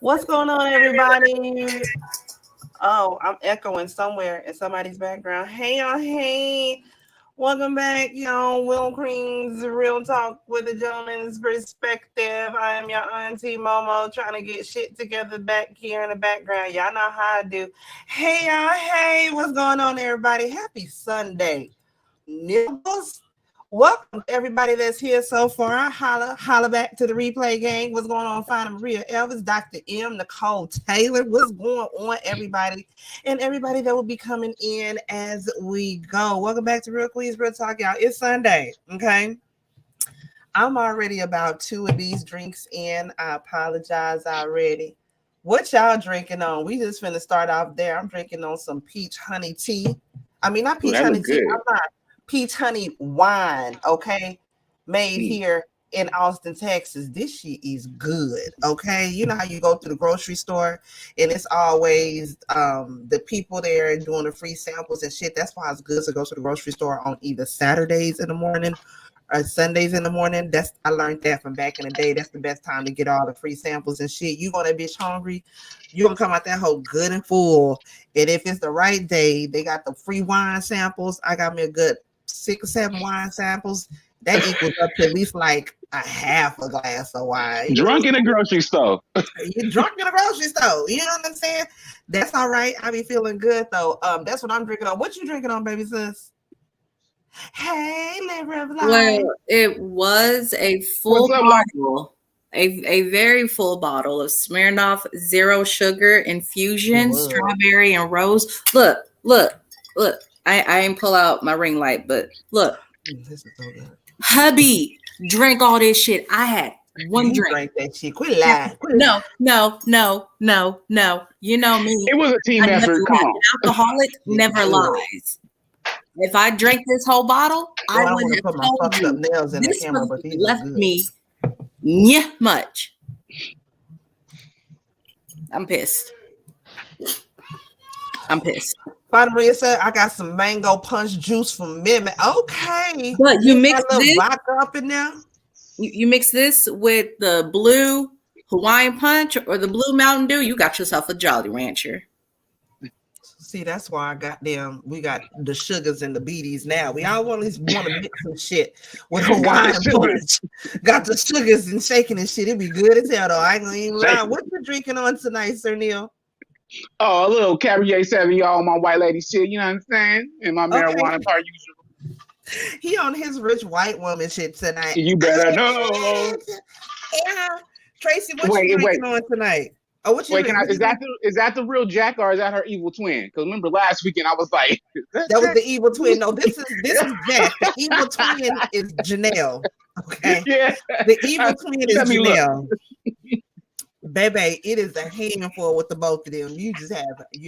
What's going on, everybody? Oh, I'm echoing somewhere in somebody's background. Hey, y'all. Hey. Welcome back, y'all. RealQueens RealTalk with a gentleman's perspective. I am your auntie Momo, trying to get shit together back here in the background. Y'all know how I do. Hey, y'all. Hey, what's going on, everybody? Happy Sunday. nibbles. Welcome to everybody that's here so far. Holla back to the replay gang. What's going on? Find Maria Elvis, Dr. M, Nicole Taylor. What's going on, everybody? And everybody that will be coming in as we go. Welcome back to Real Queens Real Talk, y'all. It's Sunday, okay? I'm already about 2 of these drinks in. I apologize already. What y'all drinking on? We just finna start off there. I'm drinking on some peach honey tea. I mean, not peach honey tea. I'm not. Peach honey wine, okay? Made here in Austin, Texas. This shit is good, okay? You know how you go to the grocery store and it's always the people there doing the free samples and shit. That's why it's good to go to the grocery store on either Saturdays in the morning or Sundays in the morning. I learned that from back in the day. That's the best time to get all the free samples and shit. You go that bitch hungry, you're gonna come out that hole good and full. And if it's the right day, they got the free wine samples. I got me a good 6 or 7 wine samples. That equals up to at least like a half a glass of wine. Drunk in a grocery store. You're drunk in a grocery store. You know what I'm saying? That's all right. I be feeling good though. That's what I'm drinking on. What you drinking on, baby sis? Hey, well, it was a full bottle, a very full bottle of Smirnoff Zero Sugar Infusion, strawberry and rose. Look. I ain't pull out my ring light, but look. This is so good. Hubby drank all this shit. I had one drink. Drank that shit. Quit lying. No. You know me. It was a team effort. Come on. An alcoholic never lies. If I drank this whole bottle, I wouldn't have told you. Nails in This the camera, but left good. me much. I'm pissed. Finally, said I got some mango punch juice from Mimi. Okay, but you mix this vodka up in there. You mix this with the blue Hawaiian punch or the blue Mountain Dew. You got yourself a Jolly Rancher. See, that's why we got the sugars and the beaties now. We all want to mix some shit with Hawaiian punch. Got the sugars and shaking and shit. It'd be good as hell though. I ain't gonna even lie. What you drinking on tonight, Sir Neale? Oh, a little Cabernet Sauvignon on my white lady shit, you know what I'm saying? And my marijuana part usual. He on his rich white woman shit tonight. You better know. Yeah. Tracy, what you drinking on tonight? Oh, what you is that the real Jack or is that her evil twin? Because remember last weekend I was like, that was the evil twin. No, this is Jack. The evil twin is Janelle. Okay. Yeah. The evil twin is Janelle. Baby, it is a handful with the both of them. I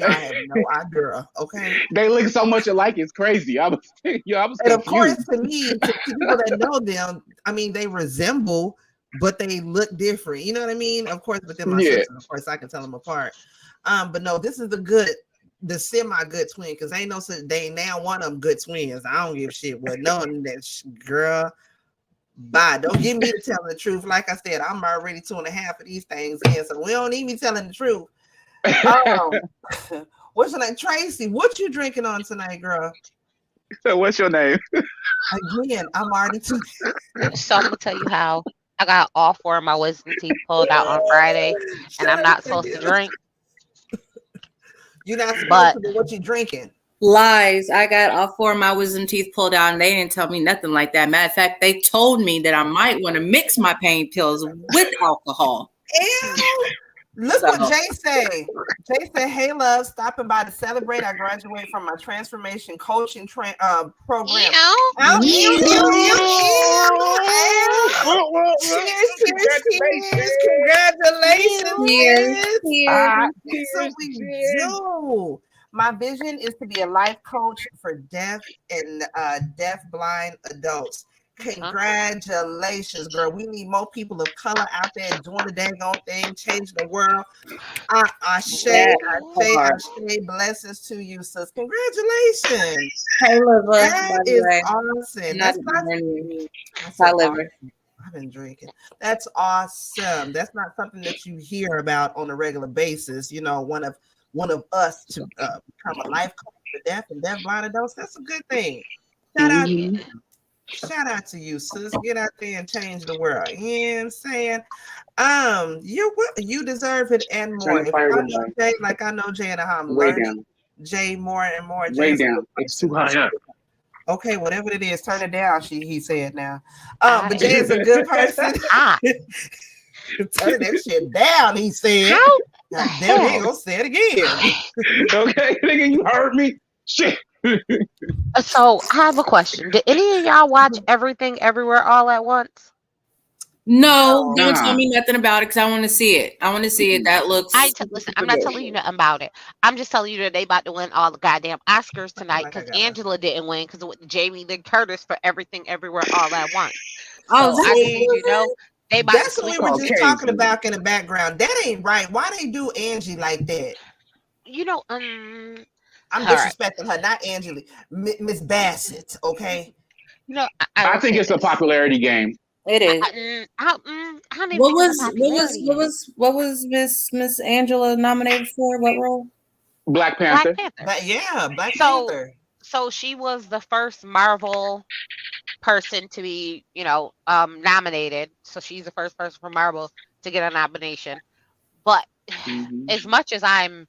have no idea. Okay. They look so much alike, it's crazy. I was and confused. of course, to me, to people that know them, I mean, they resemble, but they look different. You know what I mean? Of course, but then my sister, of course, I can tell them apart. But no, this is the semi-good twin, because they now one of them good twins. I don't give a shit what knowing that girl. Bye. Don't get me to telling the truth. Like I said, I'm already 2.5 of these things in, so we don't need me telling the truth. What's your name? Tracy, what you drinking on tonight, girl? So what's your name? Again, I'm already too. So I'm gonna tell you how I got all 4 of my wisdom teeth pulled out on Friday, and I'm not supposed to drink. You're not supposed to, but what you drinking? Lies. I got all 4 of my wisdom teeth pulled out and they didn't tell me nothing like that. Matter of fact, they told me that I might want to mix my pain pills with alcohol. Ew. Look what Jay said. Jay said, hey, love, stopping by to celebrate. I graduated from my transformation coaching program. Cheers. Congratulations. So we do. My vision is to be a life coach for deaf and deaf-blind adults. Congratulations, girl. We need more people of color out there doing the dang on thing, changing the world. I say blessings to you, sis. Congratulations. Hey, Liver. That is awesome. That's Liver. I've been drinking. That's awesome. That's not something that you hear about on a regular basis. You know, one of us to become a life coach for deaf and deaf-blind adults. That's a good thing. Shout out to you, sis. Get out there and change the world. You know what I'm saying? You deserve it and more. If I know Jay, like I know Jay and I'm learning Jay more and more. Way down. It's too high up. Okay, whatever it is, turn it down. He said now. But Jay is a good person. Turn that shit down. He said. How? God damn, he ain't gonna say it again. Okay, nigga, you heard me. Shit. So I have a question. Did any of y'all watch Everything Everywhere All at Once? No, don't tell me nothing about it because I want to see it. I want to see it. That looks. Listen, I'm not telling you nothing about it. I'm just telling you that they about to win all the goddamn Oscars tonight because Angela didn't win because of Jamie Lee Curtis for Everything Everywhere All at Once. So I need you know they about That's to what we sweep were just talking about in the background. That ain't right. Why they do Angie like that? You know, I'm disrespecting her, not Angela, Miss Bassett. Okay. You know, I think it's a popularity game. It is. What was Miss Angela nominated for? What role? Black Panther. Black Panther. So she was the first Marvel person to be, nominated. So she's the first person from Marvel to get a nomination. But as much as I'm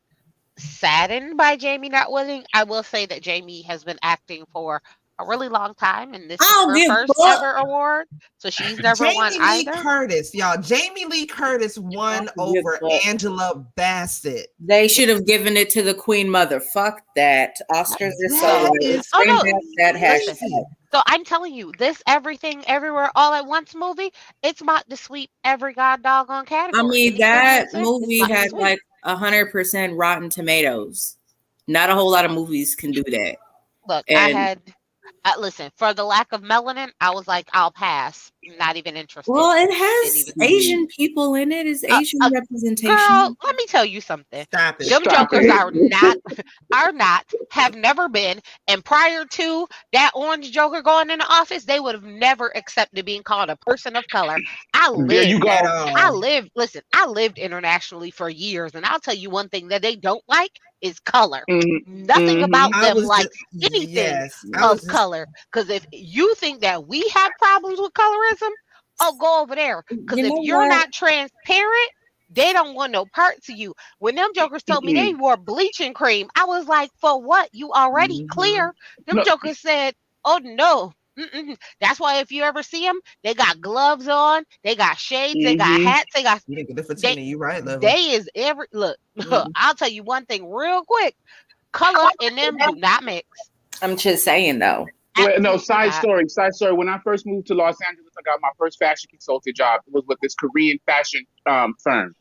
saddened by Jamie not winning, I will say that Jamie has been acting for a really long time, and this is her first ever award. So she's never won either. Jamie Lee Curtis won over Angela Bassett. They should have given it to the Queen Mother. Fuck that. Oscars is so So I'm telling you, this Everything Everywhere All at Once movie, it's about to sweep every god doggone category. I mean, that movie had like 100% Rotten Tomatoes. Not a whole lot of movies can do that. Look, listen, for the lack of melanin, I was like, I'll pass. Not even interested. Well, it has Asian people in it. It's Asian representation. Girl, let me tell you something. Stop it. Them jokers have never been. And prior to that orange joker going in the office, they would have never accepted being called a person of color. I lived internationally for years. And I'll tell you one thing that they don't like is color. Nothing about them like anything of color. Because if you think that we have problems with colorism, go over there. Because if you're not transparent, they don't want no parts of you. When them jokers told me they wore bleaching cream, I was like, for what? You already clear. Them jokers said, oh no. That's why if you ever see them, they got gloves on, they got shades, they got hats, they got. I'll tell you one thing real quick: color and them do not mix. I'm just saying though. Side story. When I first moved to Los Angeles, I got my first fashion consultant job. It was with this Korean fashion firm,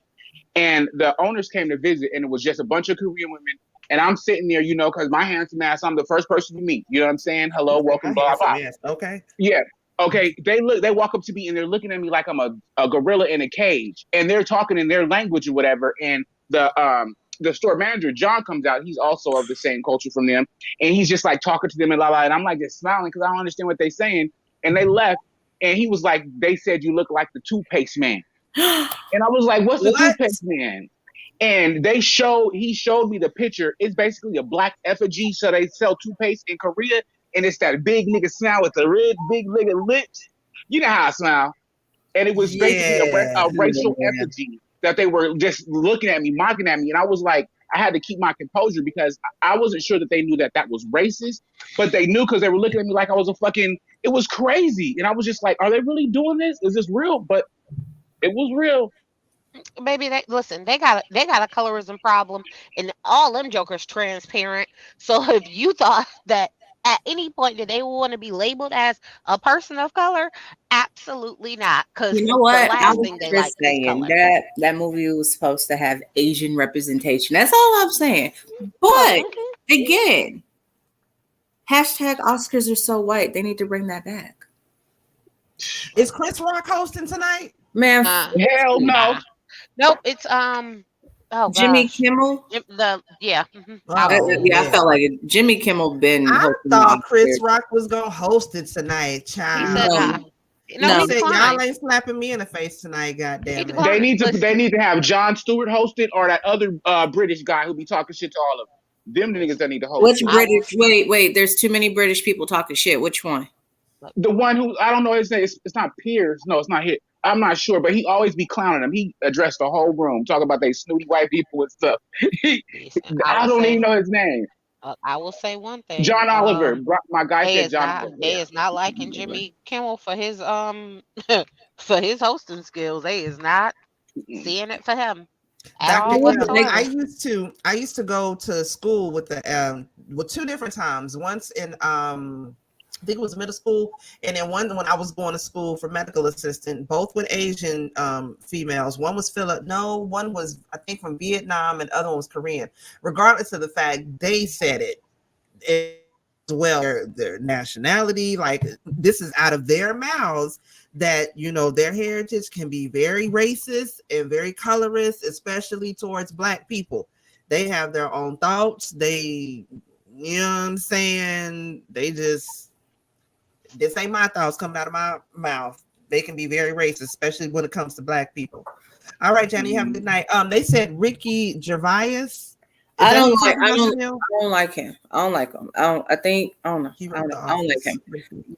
and the owners came to visit, and it was just a bunch of Korean women. And I'm sitting there, because my handsome ass, I'm the first person to meet. You know what I'm saying? Hello, welcome, blah, blah. Okay. Yeah. Okay. They walk up to me and they're looking at me like I'm a gorilla in a cage. And they're talking in their language or whatever. And the store manager, John, comes out. He's also of the same culture from them. And he's just like talking to them and blah, blah. And I'm like just smiling because I don't understand what they're saying. And they left. And he was like, they said you look like the toothpaste man. And I was like, what's the toothpaste man? And he showed me the picture. It's basically a black effigy. So they sell toothpaste in Korea. And it's that big nigga smile with the red big nigga lips. You know how I smile. And it was basically a racial effigy that they were just looking at me, mocking at me. And I was like, I had to keep my composure because I wasn't sure that they knew that was racist. But they knew because they were looking at me like I was it was crazy. And I was just like, are they really doing this? Is this real? But it was real. Baby, they got a colorism problem, and all them jokers transparent. So if you thought that at any point that they want to be labeled as a person of color, absolutely not. Because you know what? The last thing they like is color. That movie was supposed to have Asian representation. That's all I'm saying. But again, hashtag Oscars are so white. They need to bring that back. Is Chris Rock hosting tonight? Man, hell no. Nope, it's Jimmy Kimmel. Yeah, I felt like it. Jimmy Kimmel been. I thought Chris Rock was gonna host it tonight, child. He said, y'all ain't slapping me in the face tonight. Goddamn it! They need to have Jon Stewart host it or that other British guy who be talking shit to all of them. Them niggas that need to host. Which British? Wait. There's too many British people talking shit. Which one? The one who I don't know his name. It's not Piers. No, it's not him. I'm not sure, but he always be clowning them. He addressed the whole room, talking about they snooty white people and stuff. I don't even know his name. I will say one thing. John Oliver. My guy said John Oliver. They is not liking Jimmy Kimmel for his for his hosting skills. They is not seeing it for him at all Dr. Kim, I whatsoever. used to go to school with the with two different times. Once in I think it was middle school, and then one when I was going to school for medical assistant, both with Asian females. One was one was I think from Vietnam, and the other one was Korean. Regardless of the fact, they said it as well. Their nationality, like this is out of their mouths, that their heritage can be very racist and very colorist, especially towards Black people. They have their own thoughts. They, you know what I'm saying? This ain't my thoughts coming out of my mouth. They can be very racist, especially when it comes to Black people. All right, Johnny, have a good night. They said Ricky Gervais. I don't like him. I don't like him. I don't know. I don't like him.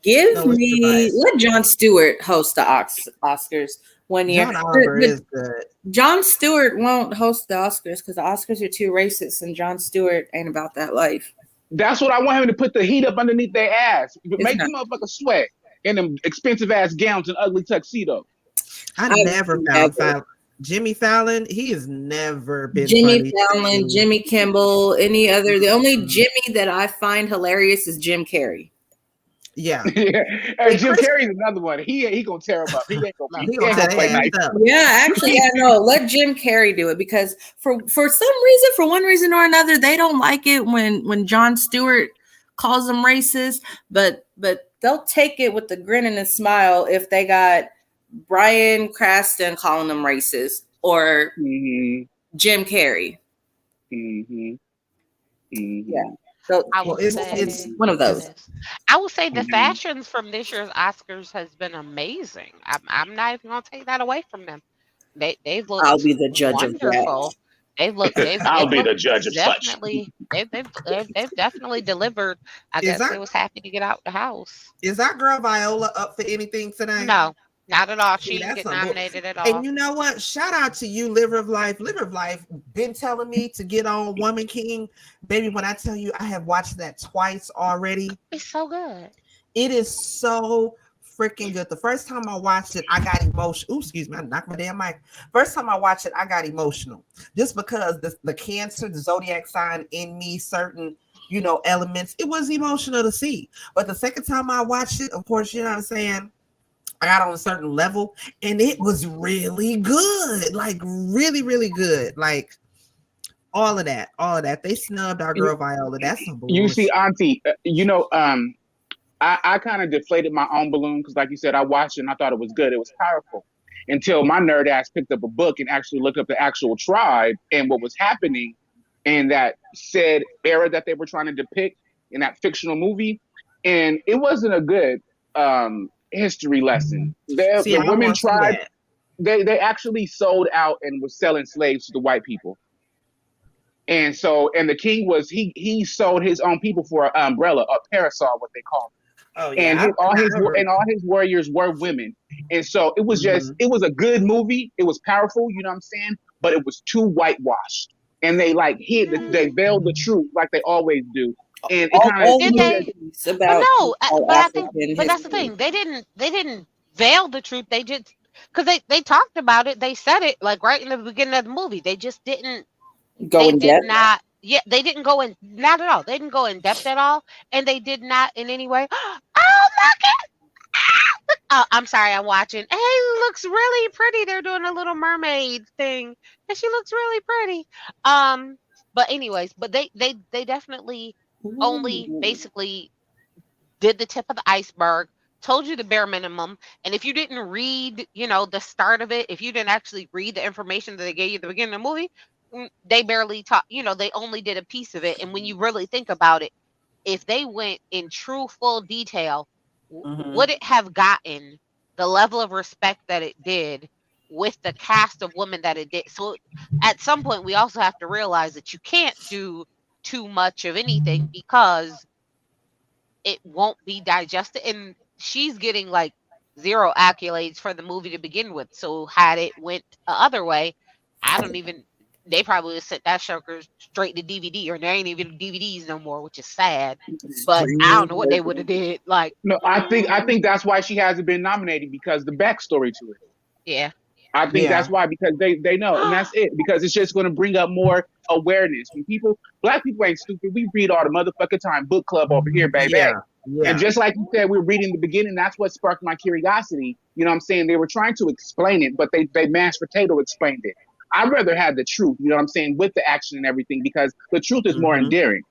Let Jon Stewart host the Oscars one year. John Oliver is good. Jon Stewart won't host the Oscars because the Oscars are too racist, and Jon Stewart ain't about that life. That's what I want him to put the heat up underneath their ass. Make them motherfuckers sweat in them expensive ass gowns and ugly tuxedo. I never found Jimmy Fallon. He has never been Jimmy Fallon, Jimmy Kimmel, any other. The only Jimmy that I find hilarious is Jim Carrey. Yeah. Hey, Jim Carrey's another one. He gonna tear him up. He ain't gonna play nice. Yeah, actually, let Jim Carrey do it, because for some reason, for one reason or another, they don't like it when Jon Stewart calls them racist, but they'll take it with a grin and a smile if they got Bryan Cranston calling them racist or Jim Carrey. Yeah. So it's one of those. I will say the fashions from this year's Oscars has been amazing. I'm not even gonna take that away from them. They look. I'll be the judge of that. I'll be the judge of such. They've definitely delivered. I guess they was happy to get out the house. Is our girl Viola up for anything tonight? No. Not at all. She didn't get nominated at all. And you know what? Shout out to you, Liver of Life. Liver of Life been telling me to get on Woman King. Baby, when I tell you I have watched that twice already. It's so good. It is so freaking good. The first time I watched it, I got emotional. Ooh, excuse me, I knocked my damn mic. First time I watched it, I got emotional. Just because the Cancer, the zodiac sign in me, certain elements, it was emotional to see. But the second time I watched it, of course, you know what I'm saying, I got on a certain level, and it was really good, like really, really good, like all of that. They snubbed our girl Viola. That's some bullshit. You see, Auntie, I kind of deflated my own balloon because, like you said, I watched it and I thought it was good. It was powerful until my nerd ass picked up a book and actually looked up the actual tribe and what was happening in that said era that they were trying to depict in that fictional movie, and it wasn't a good history lesson. The women tribe, they actually sold out and was selling slaves to the white people. And the king was he sold his own people for an umbrella, a parasol, what they call it. Oh yeah. And all his warriors were women. And so it was just it was a good movie. It was powerful, you know what I'm saying? But it was too whitewashed. And they they veiled the truth like they always do. And it kind of but that's the thing. They didn't veil the truth. They just because they talked about it. They said it like right in the beginning of the movie. They just didn't go in depth. They didn't go in not at all. They didn't go in depth at all, and they did not in any way. Oh look at! Oh, I'm sorry. I'm watching. Hey, looks really pretty. They're doing a little mermaid thing, and she looks really pretty. But anyways, they definitely only basically did the tip of the iceberg, told you the bare minimum, and if you didn't read the start of it, if you didn't actually read the information that they gave you at the beginning of the movie, they barely taught, they only did a piece of it. And when you really think about it, if they went in true full detail, would it have gotten the level of respect that it did with the cast of women that it did? So at some point we also have to realize that you can't do too much of anything because it won't be digested, and she's getting like 0 accolades for the movie to begin with. So had it went the other way, I don't even They probably sent that sugar straight to DVD, or there ain't even DVDs no more, which is sad. But I don't know what they would have did. Like, no, I think that's why she hasn't been nominated, because the backstory to it. yeah. I think that's why, because they know, and that's it, because it's just going to bring up more awareness. When Black people ain't stupid. We read all the motherfucking time. Book club over here, baby. Yeah. And just like you said, we were reading the beginning. That's what sparked my curiosity. You know what I'm saying? They were trying to explain it, but they mashed potato explained it. I'd rather have the truth, you know what I'm saying, with the action and everything, because the truth is more endearing.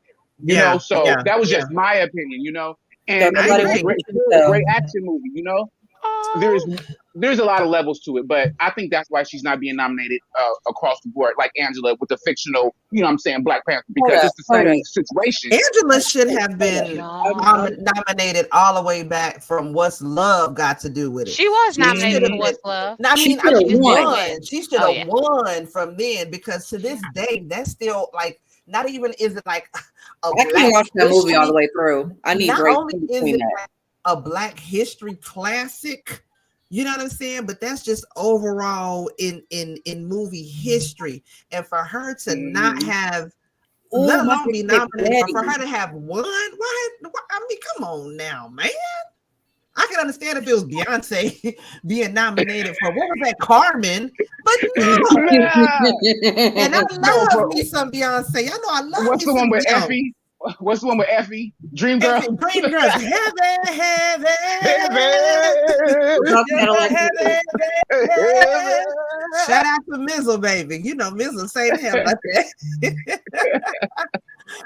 You know, so that was just my opinion, you know. And it was a great action movie, you know. There's a lot of levels to it, but I think that's why she's not being nominated across the board, like Angela with the fictional, you know what I'm saying, Black Panther, because it's the same situation. Angela should have been nominated all the way back from What's Love got to do with it. She was nominated for What's Love. I mean, she should have won from then, because to this day, that's still like, not even is it like I can't watch that movie all the way through. I need not break only is between it that. like a Black history classic, you know what I'm saying, but that's just overall in movie history, and for her to not have, let alone be nominated, but for her to have won, why? I mean, come on now, man. I can understand if it was Beyonce being nominated for, what was that, Carmen, but no. And I love me some Beyonce. I know I love. What's the one with Effie? What's the one with Effie? Dream Girl. Dream Girl. Heaven. Shout out to Mizzle, baby. You know Mizzle say the hell like that.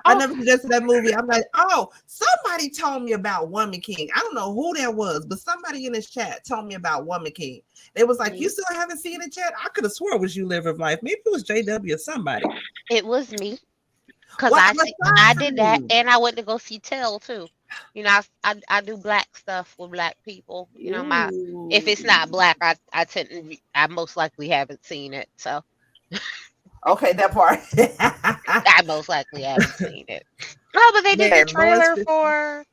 I never suggested that movie. I'm like, oh, somebody told me about Woman King. I don't know who that was, but somebody in this chat told me about Woman King. It was like, you still haven't seen it yet? I could have swore it was You Live of Life. Maybe it was JW or somebody. It was me. Because I did that, and I went to go see Tell too. You know, I do Black stuff with Black people. You know, if it's not Black, I most likely haven't seen it. So, okay, that part. I most likely haven't seen it. No, but they did the trailer for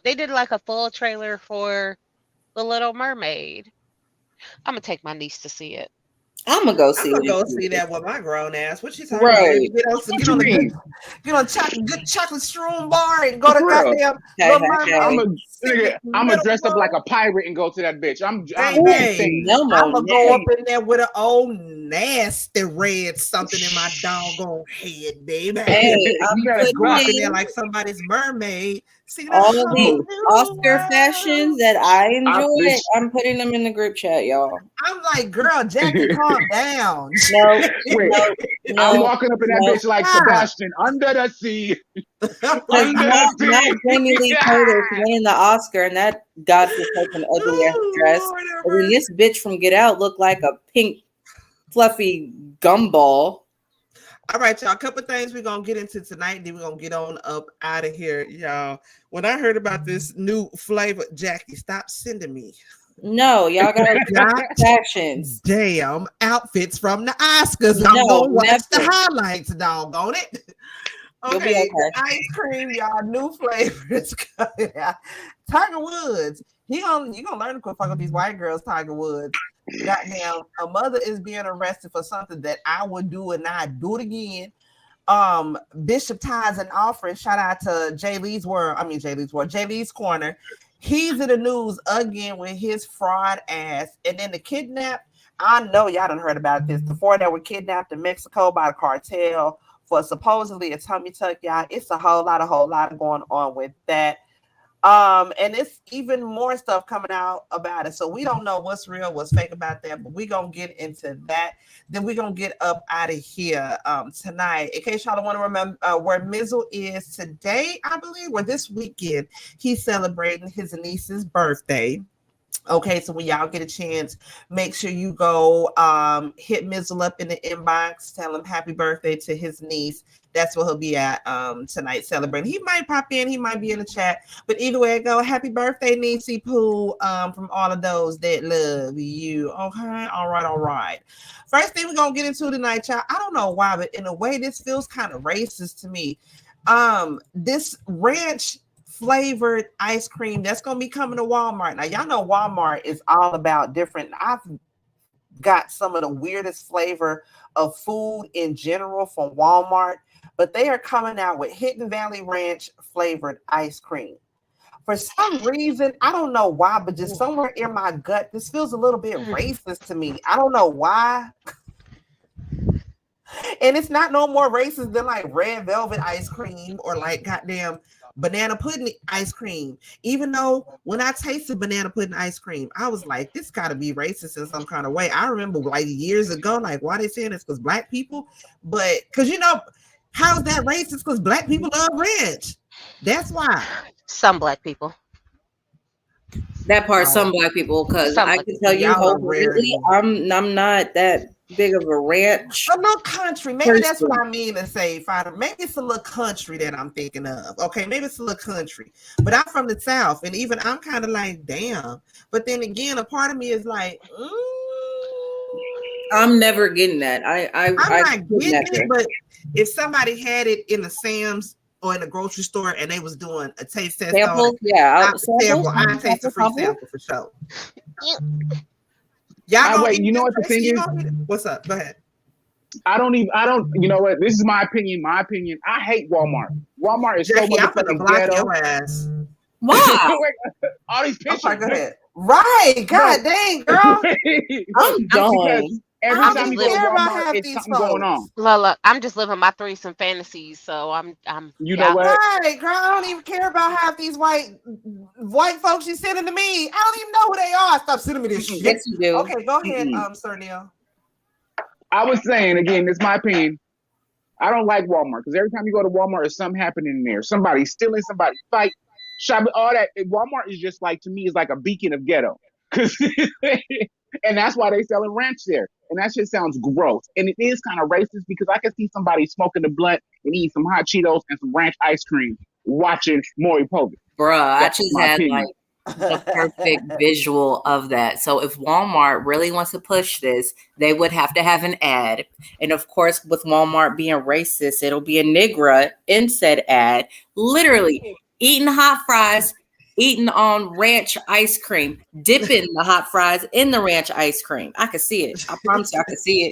they did like a full trailer for The Little Mermaid. I'm gonna take my niece to see it. I'm gonna go see that with my grown ass. What you talking about? Get on good chocolate strewn bar and go to goddamn. I'm gonna dress up like a pirate and go to that bitch. I'm gonna go up in there with an old nasty red something in my doggone head, baby. Hey, I'm gonna go up in there like somebody's mermaid. See all the Oscar fashions that I enjoy. I'm putting them in the group chat, y'all. I'm like, girl, Jackie, calm down. No, I'm walking up in that bitch like Sebastian under the sea. Not Jamie Lee Curtis winning the Oscar, and that got just like an ugly ass dress. And then this bitch from Get Out looked like a pink, fluffy gumball. All right, y'all. A couple things we're gonna get into tonight, then we're gonna get on up out of here, y'all. When I heard about this new flavor, Jackie, stop sending me. No, y'all got fashions. Damn outfits from the Oscars. I'm gonna watch the highlights, doggone it. Okay, ice cream, y'all. New flavors coming out. Tiger Woods. You gonna learn to quit fucking with these white girls, Tiger Woods. Goddamn, a mother is being arrested for something that I would do and I'd do it again. Bishop Tithes and Offering. Shout out to Jay Lee's Corner. He's in the news again with his fraud ass. And then the kidnap. I know y'all done heard about this. The four that were kidnapped in Mexico by the cartel for supposedly a tummy tuck, y'all. It's a whole lot going on with that. And it's even more stuff coming out about it. So we don't know what's real, what's fake about that, but we're going to get into that. Then we're going to get up out of here tonight. In case y'all don't want to remember where Mizzle is today, I believe, or this weekend, he's celebrating his niece's birthday. Okay, so when y'all get a chance, make sure you go hit Mizzle up in the inbox, tell him happy birthday to his niece. That's where he'll be at tonight celebrating. He might pop in, he might be in the chat, but either way it go, happy birthday, Niecey Pooh, from all of those that love you. Okay, all right. First thing we're gonna get into tonight, y'all. I don't know why, but in a way, this feels kind of racist to me. This ranch flavored ice cream that's gonna be coming to Walmart. Now, y'all know Walmart is all about different. I've got some of the weirdest flavor of food in general from Walmart, but they are coming out with Hidden Valley Ranch flavored ice cream. For some reason, I don't know why, but just somewhere in my gut, this feels a little bit racist to me. I don't know why. And it's not no more racist than like red velvet ice cream or like goddamn banana pudding ice cream. Even though when I tasted banana pudding ice cream, I was like, this got to be racist in some kind of way. I remember like years ago, like, why they saying this? Because black people, but because how is that racist? Because black people love ranch. That's why. Some black people. That part, some black people, because I can tell you wholeheartedly, I'm not that big of a ranch. A little country. Maybe that's what I mean to say, Father. Maybe it's a little country that I'm thinking of. Okay, maybe it's a little country. But I'm from the South, and even I'm kind of like, damn. But then again, a part of me is like, I'm never getting that. I'm not getting it, but if somebody had it in the Sam's or in the grocery store and they was doing a taste test sample, on it, I'd taste a free sample for sure. Y'all wait, you know what the thing is? What's up? Go ahead. I don't, you know what? This is my opinion. I hate Walmart. Walmart is so motherfucking ghetto. Your ass. Why? All these pictures. Oh, go ahead. Right. God dang, girl. I'm done. Every time you go to Walmart, it's something going on. Look, I'm just living my threesome fantasies, so I'm. You know what? Right, girl. I don't even care about half these white folks you sending to me. I don't even know who they are. Stop sending me this shit. Yes, you do. Okay, go ahead, Sir Neale. I was saying again, this is my opinion. I don't like Walmart because every time you go to Walmart, there's something happening in there. Somebody stealing, somebody fight, shopping, all that. Walmart is just like, to me, is like a beacon of ghetto. And that's why they selling ranch there. And that shit sounds gross. And it is kind of racist because I can see somebody smoking the blunt and eating some hot Cheetos and some ranch ice cream watching Maury Povich. Bruh, I just had like the perfect visual of that. So if Walmart really wants to push this, they would have to have an ad. And of course, with Walmart being racist, it'll be a Negra in said ad, literally eating hot fries, eating on ranch ice cream, dipping the hot fries in the ranch ice cream. I can see it. I promise you, I can see it.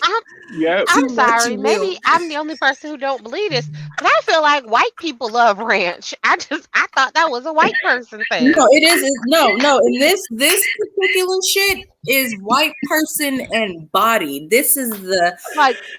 I'm sorry. Maybe I'm the only person who don't believe this, but I feel like white people love ranch. I thought that was a white person thing. No, it is. No. And this particular shit is white person and body. This is the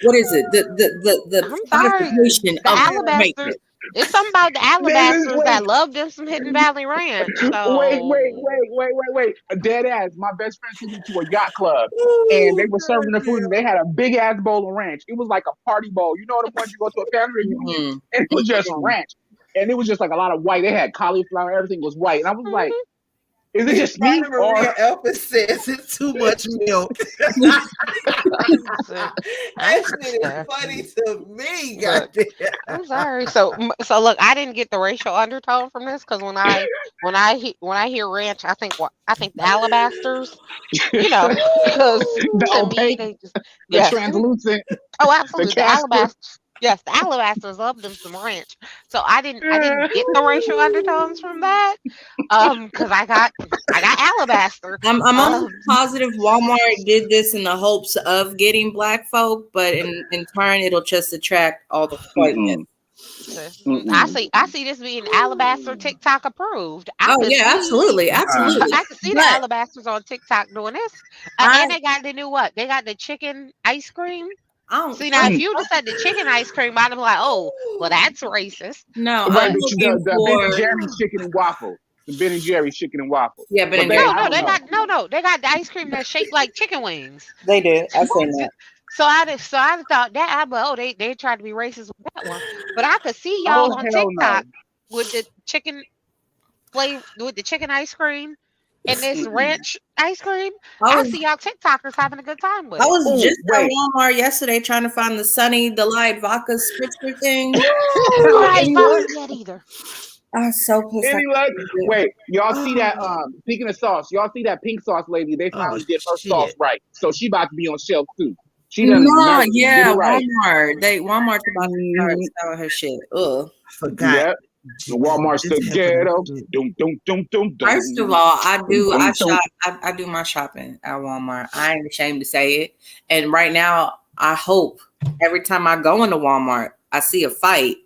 what is it? The personification of alabaster. It's something about the alabasters that love them some Hidden Valley Ranch. So. Wait. A dead ass. My best friend took me to a yacht club and they were serving the food and they had a big ass bowl of ranch. It was like a party bowl. You know the ones you go to a family reunion and it was just ranch. And it was just like a lot of white. They had cauliflower, everything was white. And I was like, is it just me? Or Elvis says it's too much milk. That shit is funny to me. Goddamn. I'm sorry. So look, I didn't get the racial undertone from this because when I hear ranch, I think the alabasters, because the opaque, the translucent. Oh, absolutely, the alabasters. Yes, the alabasters love them some ranch. So I didn't get the racial undertones from that. Because I got alabaster. I'm almost positive Walmart did this in the hopes of getting black folk, but in turn it'll just attract all the whiteness. I see this being alabaster TikTok approved. Absolutely. I can see the alabasters on TikTok doing this. And they got the new what? They got the chicken ice cream. See, now if you just had the chicken ice cream, I'd be like, oh, well, that's racist. No, right, the Ben and Jerry's chicken and waffle. The Ben and Jerry's chicken and waffle. Yeah, but they got the ice cream that's shaped like chicken wings. They did. I've seen that. So I thought that they tried to be racist with that one, but I could see y'all on TikTok with the chicken flavor, with the chicken ice cream. And this ranch ice cream, I see y'all TikTokers having a good time with it. I was just at Walmart yesterday trying to find the Sunny Delight vodka spritzer thing. I ain't found it yet either. I'm so pissed. Wait, y'all see that? Speaking of sauce, y'all see that pink sauce lady? They finally did her sauce right, so she about to be on shelf too. She doesn't. Walmart. Walmart's about to start selling her shit. Ugh, forgot. Yep. Walmart's the ghetto. First of all, I do my shopping at Walmart. I ain't ashamed to say it. And right now, I hope every time I go into Walmart, I see a fight.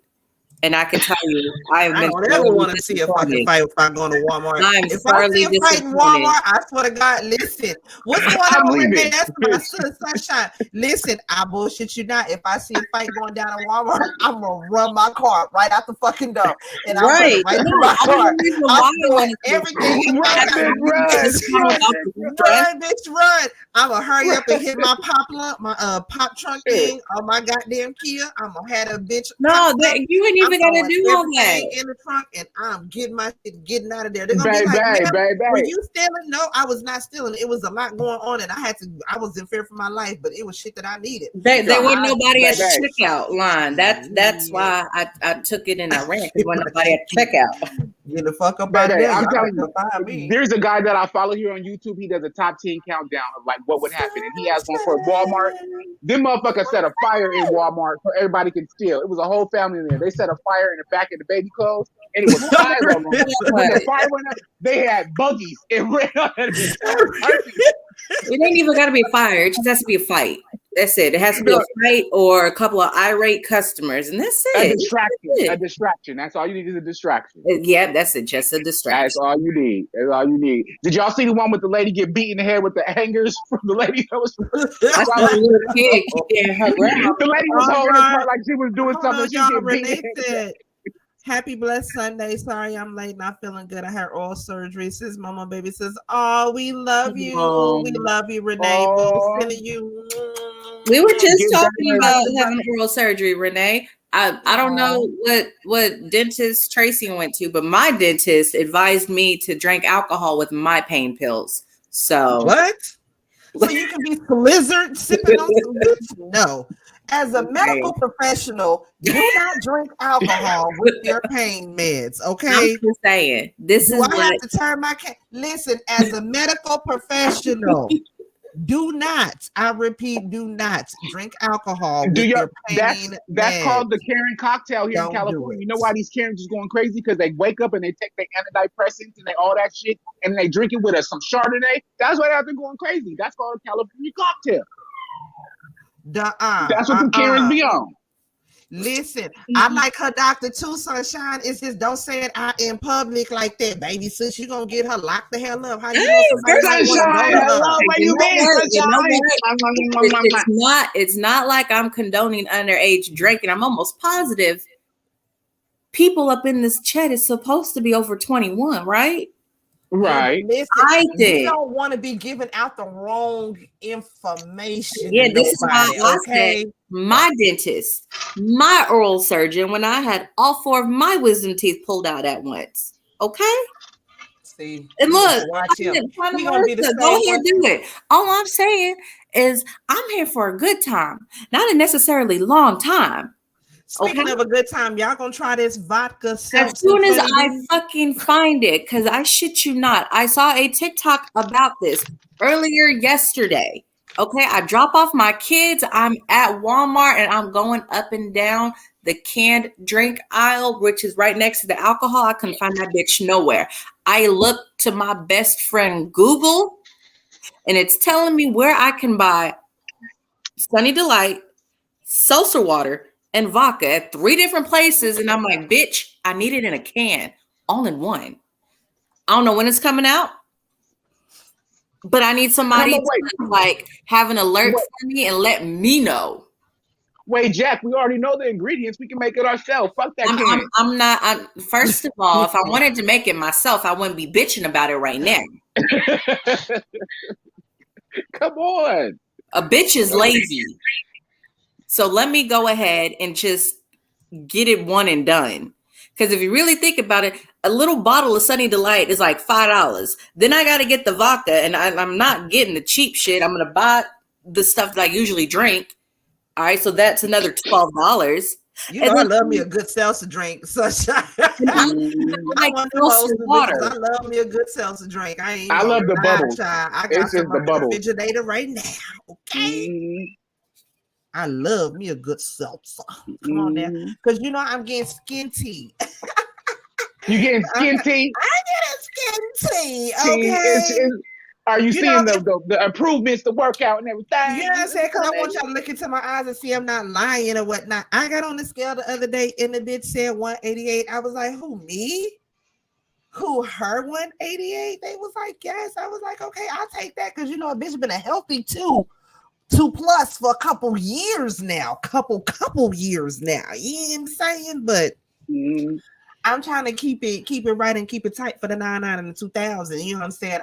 And I can tell you, I don't ever want to see a fucking fight if I go to Walmart. If I see a fight in Walmart, I swear to God, listen. What's going on, Renee? That's my son, Sunshine. Listen, I bullshit you not. If I see a fight going down in Walmart, I'm gonna run my car right out the fucking door, and I'm right to my car. Everything run, bitch, run. I'm gonna hurry up and hit my pop trunk thing on my goddamn Kia. I'm gonna have a bitch. No, you ain't even gotta do all that in the trunk, and I'm getting my shit, getting out of there. They're gonna be like, were you stealing? No, I was not stealing. It was a lot going on, and I was in fear for my life, but it was shit that I needed. There wasn't nobody at the checkout line. That's why I took it and I ran, because there wasn't nobody at the checkout. Get the fuck up out of there. I'm telling you, there's a guy that I follow here on YouTube. He does a top 10 countdown of like what would happen, and he has one for Walmart. Them motherfuckers set a fire in Walmart so everybody can steal. It was a whole family in there. They set a fire in the back of the baby clothes, and it was 5 of them. When the fire went up, they had buggies and ran on it. It ain't even got to be a fire. It just has to be a fight. That's it. It has to be a fight or a couple of irate customers, and that's it. A distraction. That's all you need is a distraction. Yeah, that's it. Just a distraction. That's all you need. Did y'all see the one with the lady get beat in the head with the hangers from the lady that was? I saw a little kid kicking her grandma. The lady was holding her like she was doing something. She Renee said, "Happy blessed Sunday. Sorry I'm late. Not feeling good. I had oral surgery." Says Mama Baby says, "Oh, we love you. We love you, Renee. We're sending you." We were just talking about having oral surgery, Renee. I don't know what dentist Tracy went to, but my dentist advised me to drink alcohol with my pain pills. So what? So you can be blizzard sipping on some bitch? No. As a medical professional, do not drink alcohol with your pain meds, okay? I'm just saying. I have to turn my listen, as a medical professional, do not, I repeat, do not drink alcohol with your pain meds. That's called the Karen cocktail here in California. You know why these Karens is going crazy? Because they wake up and they take their antidepressants and all that shit, and they drink it with some Chardonnay. That's why they're going crazy. That's called a California cocktail. That's what the Karens be on. Listen, I like her doctor too, Sunshine. It's just don't say it out in public like that, baby. Sis, you gonna get her locked the hell up. How you know Sunshine? Where you been, It's not like I'm condoning underage drinking. I'm almost positive people up in this chat is supposed to be over 21, right? Right. Listen, you don't want to be giving out the wrong information. Yeah, this is why I said my dentist, my oral surgeon, when I had all 4 of my wisdom teeth pulled out at once. Okay. See, and look, go ahead, do it. All I'm saying is I'm here for a good time, not a necessarily long time. Speaking of a good time, y'all gonna try this vodka. As soon as I fucking find it, because I shit you not, I saw a TikTok about this earlier yesterday. Okay, I drop off my kids. I'm at Walmart and I'm going up and down the canned drink aisle, which is right next to the alcohol. I couldn't find that bitch nowhere. I look to my best friend Google, and it's telling me where I can buy Sunny Delight, seltzer water, and vodka at 3 different places. And I'm like, bitch, I need it in a can, all in one. I don't know when it's coming out, but I need somebody to like have an alert for me and let me know. Wait, Jack, we already know the ingredients. We can make it ourselves. Fuck that can. First of all, if I wanted to make it myself, I wouldn't be bitching about it right now. Come on. A bitch is lazy. So let me go ahead and just get it one and done. Because if you really think about it, a little bottle of Sunny Delight is like $5. Then I got to get the vodka, and I'm not getting the cheap shit. I'm going to buy the stuff that I usually drink. All right, so that's another $12. You know, I love me a good seltzer drink, Sunshine. I love me a good seltzer drink. I love the bubbles. I got some in the refrigerator right now. Okay. I love me a good seltzer. Come on now. Because you know I'm getting skinty. You getting skin tea? I get a skin tea. See, Okay. Are you seeing the improvements, the workout, and everything? You know what I'm saying? Because I want y'all to look into my eyes and see I'm not lying or whatnot. I got on the scale the other day and the bitch said 188. I was like, who, me? Who, her 188? They was like, yes. I was like, okay, I'll take that because, you know, a bitch been a healthy 2+ for a couple years now. Couple years now. You know what I'm saying? But I'm trying to keep it right and keep it tight for the 99 and the 2000. You know what I'm saying?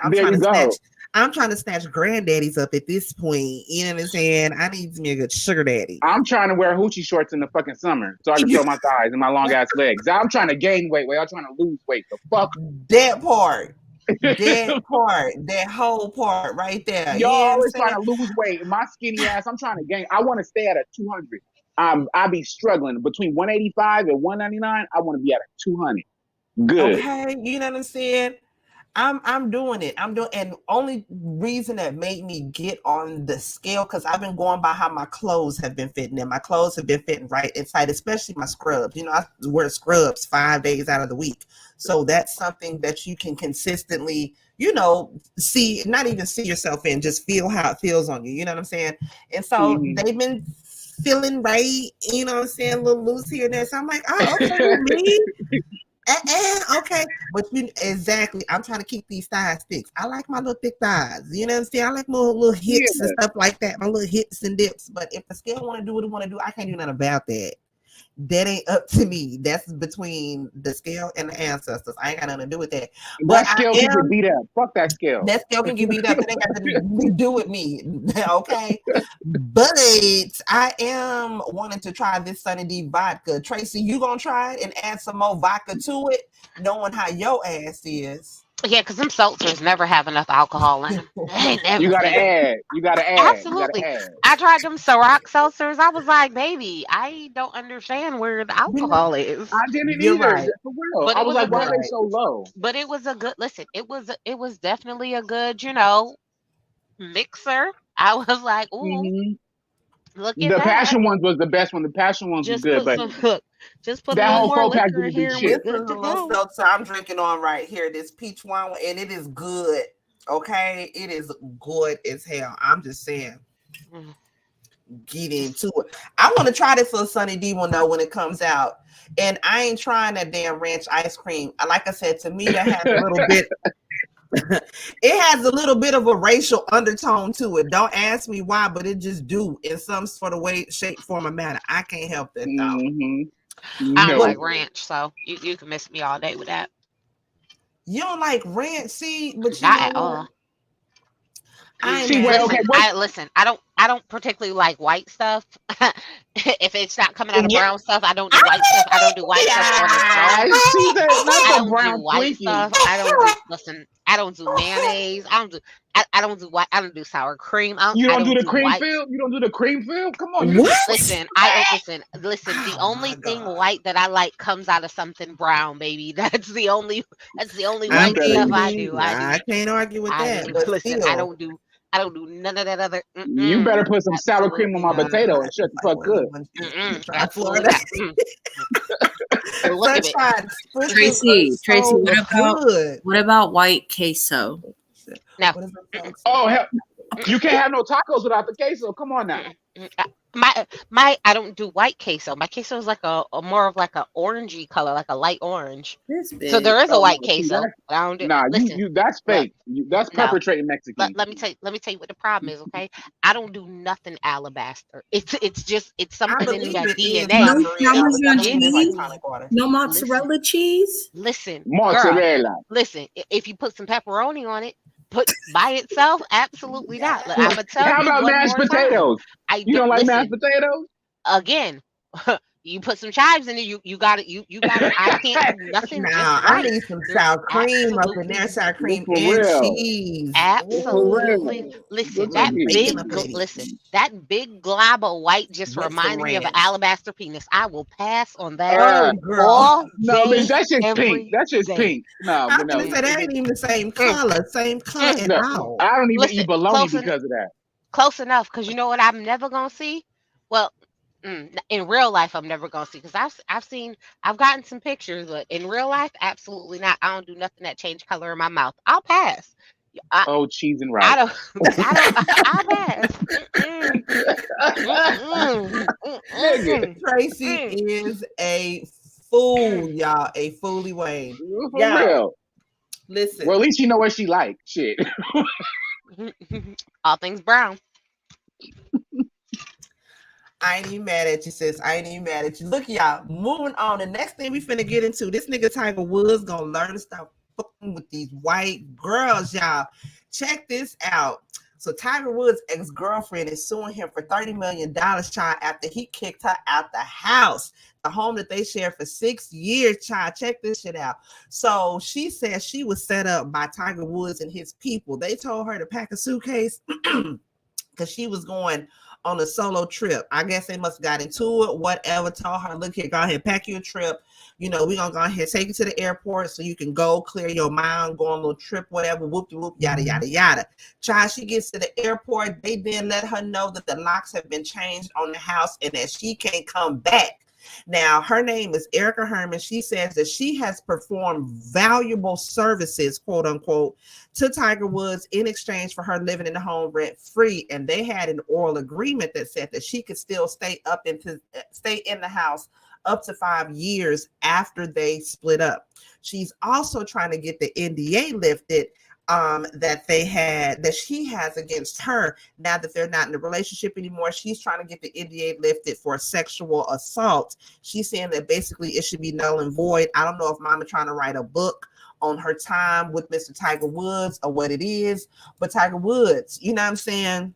I'm trying to snatch granddaddies up at this point. You know what I'm saying? I need me a good sugar daddy. I'm trying to wear hoochie shorts in the fucking summer so I can show my thighs and my long ass legs. I'm trying to gain weight. I'm trying to lose weight. The fuck? That part. That whole part right there. Y'all always trying to lose weight. My skinny ass, I'm trying to gain. I want to stay at a 200. I be struggling between 185 and 199. I want to be at a 200. Good. Okay, you know what I'm saying? I'm doing it. And only reason that made me get on the scale because I've been going by how my clothes have been fitting in. My clothes have been fitting right inside, especially my scrubs. You know, I wear scrubs 5 days out of the week. So that's something that you can consistently, you know, see, not even see yourself in, just feel how it feels on you. You know what I'm saying? And so they've been feeling right, you know what I'm saying, a little loose here and there. So I'm like, oh, okay, me. Okay, but exactly. I'm trying to keep these thighs thick. I like my little thick thighs. You know what I'm saying? I like my little hips and stuff like that. My little hips and dips. But if the scale want to do what it want to do, I can't do nothing about that. That ain't up to me. That's between the scale and the ancestors. I ain't got nothing to do with that. But that scale can get beat up. Fuck that scale. That scale can get beat up. It ain't got to do with me. Okay. But I am wanting to try this Sunny D vodka. Tracy, you gonna try it and add some more vodka to it, knowing how your ass is. Yeah, because them seltzers never have enough alcohol in them. You gotta add. Absolutely. I tried them Ciroc seltzers. I was like, baby, I don't understand where the alcohol is. I didn't either. Right. For real. But I was like, why are they so low? But it was a good listen. It was definitely a good, you know, mixer. I was like, ooh. Look at the passion ones was the best one. The passion ones was good, but just put that whole more liquor in here. This is a little seltzer I'm drinking on right here. This peach wine, and it is good. Okay, it is good as hell. I'm just saying, get into it. I want to try this little Sunny D one though when it comes out, and I ain't trying that damn ranch ice cream. Like I said, to me that has a little bit. It has a little bit of a racial undertone to it. Don't ask me why, but it just do in some sort of way, shape, form, or matter. I can't help that though. I don't like ranch, so you can miss me all day with that. You don't like ranch, see, but you not at all. Listen, I don't particularly like white stuff. If it's not coming out of brown stuff, I don't do white stuff. I don't do white stuff on its own. I don't do white stuff. I don't do mayonnaise. I don't do sour cream. You don't do the cream fill? You don't do the cream fill? Come on. Listen. The only thing white that I like comes out of something brown, baby. That's the only white stuff I do. I can't argue with that. Listen, I don't do none of that other. You better put some sour cream on my potato and shut the fuck up. Look at it. Tracy, what about white queso? No. Oh hell, you can't have no tacos without the queso. Come on now. My I don't do white queso. My queso is like a more of like a orangey color, like a light orange. So there is a white queso. I don't do. Nah, that's fake. That's perpetrating Mexican. Let me tell you what the problem is. Okay, I don't do nothing alabaster. It's something in your DNA. No mozzarella cheese. Listen, mozzarella. Girl, listen, if you put some pepperoni on it. Put by itself, absolutely not. I'm gonna tell you. How about mashed potatoes? You don't like mashed potatoes? Again, you put some chives in it. You got it. You got it. I can't do nothing. Nah, I need some sour cream up in there. Sour cream and cheese. Absolutely. Listen, that big glob of white just reminds me of an alabaster penis. I will pass on that. No, that's just pink. That's just pink. No, I'm gonna say that ain't even the same color. Same color at all. I don't even eat bologna because of that. Close enough, because you know what I'm never gonna see? Well, In real life, I'm never gonna see, because I've gotten some pictures, but in real life, absolutely not. I don't do nothing that change color in my mouth. I'll pass. Cheese and I rice. I'll pass. Tracy is a fool, y'all. A fooly Wayne. For real. Listen. Well, at least you know what she like. Shit. All things brown. I ain't even mad at you, sis. I ain't even mad at you. Look, y'all, moving on. The next thing we finna get into, this nigga Tiger Woods gonna learn to stop fucking with these white girls, y'all. Check this out. So Tiger Woods' ex-girlfriend is suing him for $30 million, child, after he kicked her out the house, the home that they shared for 6 years, child. Check this shit out. So she says she was set up by Tiger Woods and his people. They told her to pack a suitcase because she was going on a solo trip. I guess they must have got into it, whatever. Told her, look here, go ahead, pack you a trip. You know, we're going to go ahead, take you to the airport so you can go clear your mind, go on a little trip, whatever, whoop-de-whoop, yada, yada, yada. Child, she gets to the airport. They then let her know that the locks have been changed on the house and that she can't come back. Now, her name is Erica Herman. She says that she has performed valuable services, quote unquote, to Tiger Woods in exchange for her living in the home rent free. And they had an oral agreement that said that she could still stay in the house up to 5 years after they split up. She's also trying to get the NDA lifted that she has against her now that they're not in a relationship anymore. She's trying to get the NDA lifted for sexual assault. She's saying that basically it should be null and void. I don't know if Mama trying to write a book on her time with Mr. Tiger Woods or what it is, but Tiger Woods, you know what I'm saying?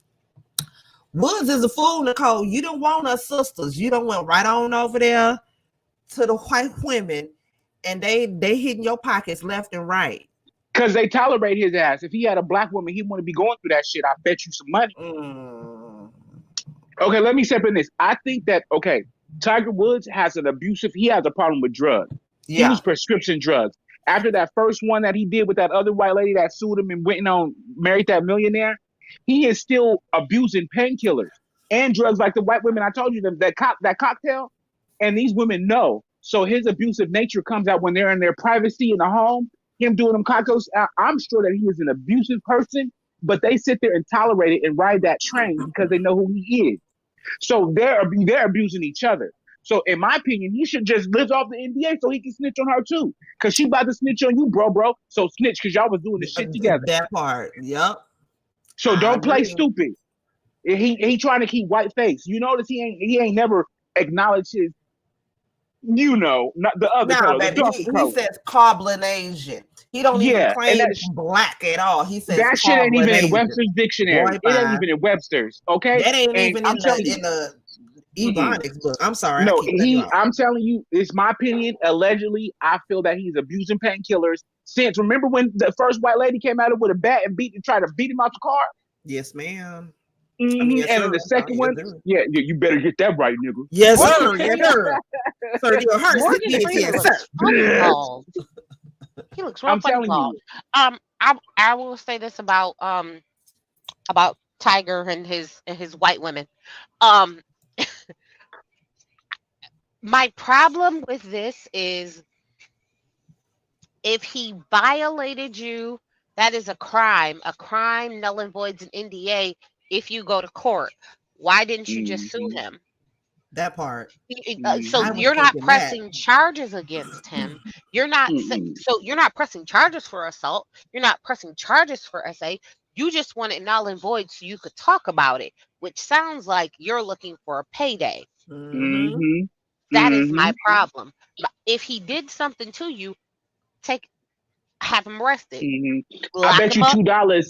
Woods is a fool, Nicole. You don't want us sisters. You don't went right on over there to the white women and they hitting your pockets left and right. Because they tolerate his ass. If he had a black woman, he wouldn't be going through that shit. I bet you some money. Okay, let me step in this. I think that, Tiger Woods has a problem with drugs. Yeah. He used prescription drugs. After that first one that he did with that other white lady that sued him and married that millionaire, he is still abusing painkillers and drugs like the white women. I told you that cocktail, and these women know. So his abusive nature comes out when they're in their privacy in the home. Him doing them cocktails, I'm sure that he is an abusive person, but they sit there and tolerate it and ride that train because they know who he is. So they're abusing each other. So in my opinion, he should just live off the NDA so he can snitch on her too. Because she about to snitch on you, bro. So snitch because y'all was doing the shit together. That part, yep. So don't play stupid. He trying to keep white face. You notice he ain't never acknowledged his, not the other color. Baby, he says Carbonasian. He don't even claim black at all. He says that shit ain't even in Webster's dictionary. It ain't even in Webster's. Okay, that ain't even in the Ebonics book. I'm sorry. No, I'm telling you, it's my opinion. Allegedly, I feel that he's abusing painkillers. Remember when the first white lady came out with a bat and tried to beat him out the car? Yes, ma'am. Mm-hmm. I mean, yes, and then the second one, you better get that right, nigga. Yes, sir. Yes, sir. Sir, you're hurt. Yes, sir. He looks real funny. I will say this about Tiger and his white women. My problem with this is if he violated you, that is a crime. A crime null and voids an NDA if you go to court. Why didn't you just sue him? That part. So you're not pressing charges against him. You're not. So you're not pressing charges for assault. You're not pressing charges for SA. You just want it null and void so you could talk about it, which sounds like you're looking for a payday. Mm-hmm. That is my problem. If he did something to you, have him arrested. Mm-hmm. I bet you $2.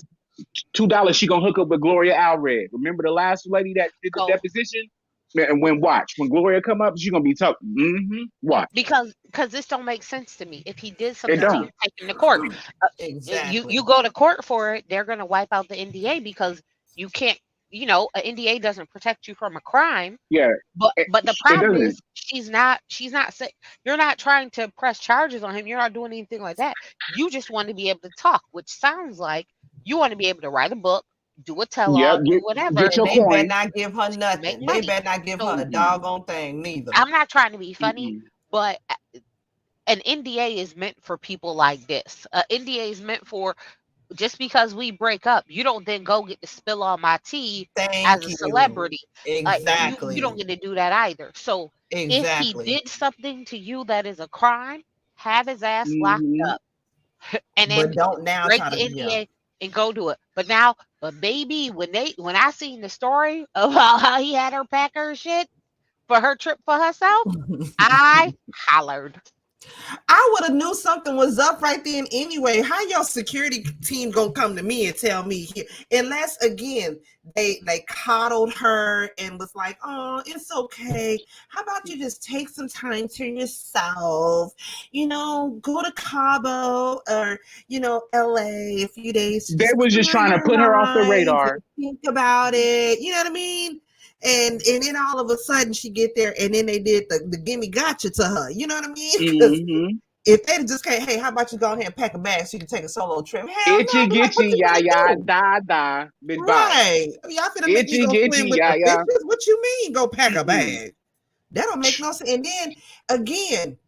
$2 she gonna hook up with Gloria Allred. Remember the last lady that did the deposition? And when Gloria come up, she's gonna be talking. Watch. Because this don't make sense to me. If he did something to you, take him to court. Exactly. You go to court for it, they're gonna wipe out the NDA because you can't. An NDA doesn't protect you from a crime. Yeah. But the problem is she's not. You're not trying to press charges on him. You're not doing anything like that. You just want to be able to talk, which sounds like you want to be able to write a book, do a tell-all, do whatever. Get your they coin. better not give her nothing. They better not give her a doggone thing neither. I'm not trying to be funny, but an NDA is meant for people like this. NDA is meant for, just because we break up, you don't then go get to spill all my tea as a celebrity. Exactly. You don't get to do that either. So if he did something to you that is a crime, have his ass locked up. And then don't now break the NDA and go do it. But baby, when I seen the story about how he had her pack her shit for her trip for herself, I hollered. I would have knew something was up right then anyway. How your security team gonna come to me and tell me here? Unless again they coddled her and was like, oh, it's okay. How about you just take some time to yourself? Go to Cabo or LA a few days. They was just trying to put her off the radar. Think about it. You know what I mean? And then all of a sudden she get there, and then they did the gimme gotcha to her. You know what I mean? If they just can't, hey, how about you go ahead and pack a bag so you can take a solo trip? Hell itchy no, gitchy, yeah, da. Right. Y'all finna make me go swim with the bitches? What you mean go pack a bag? That don't make no sense. And then again,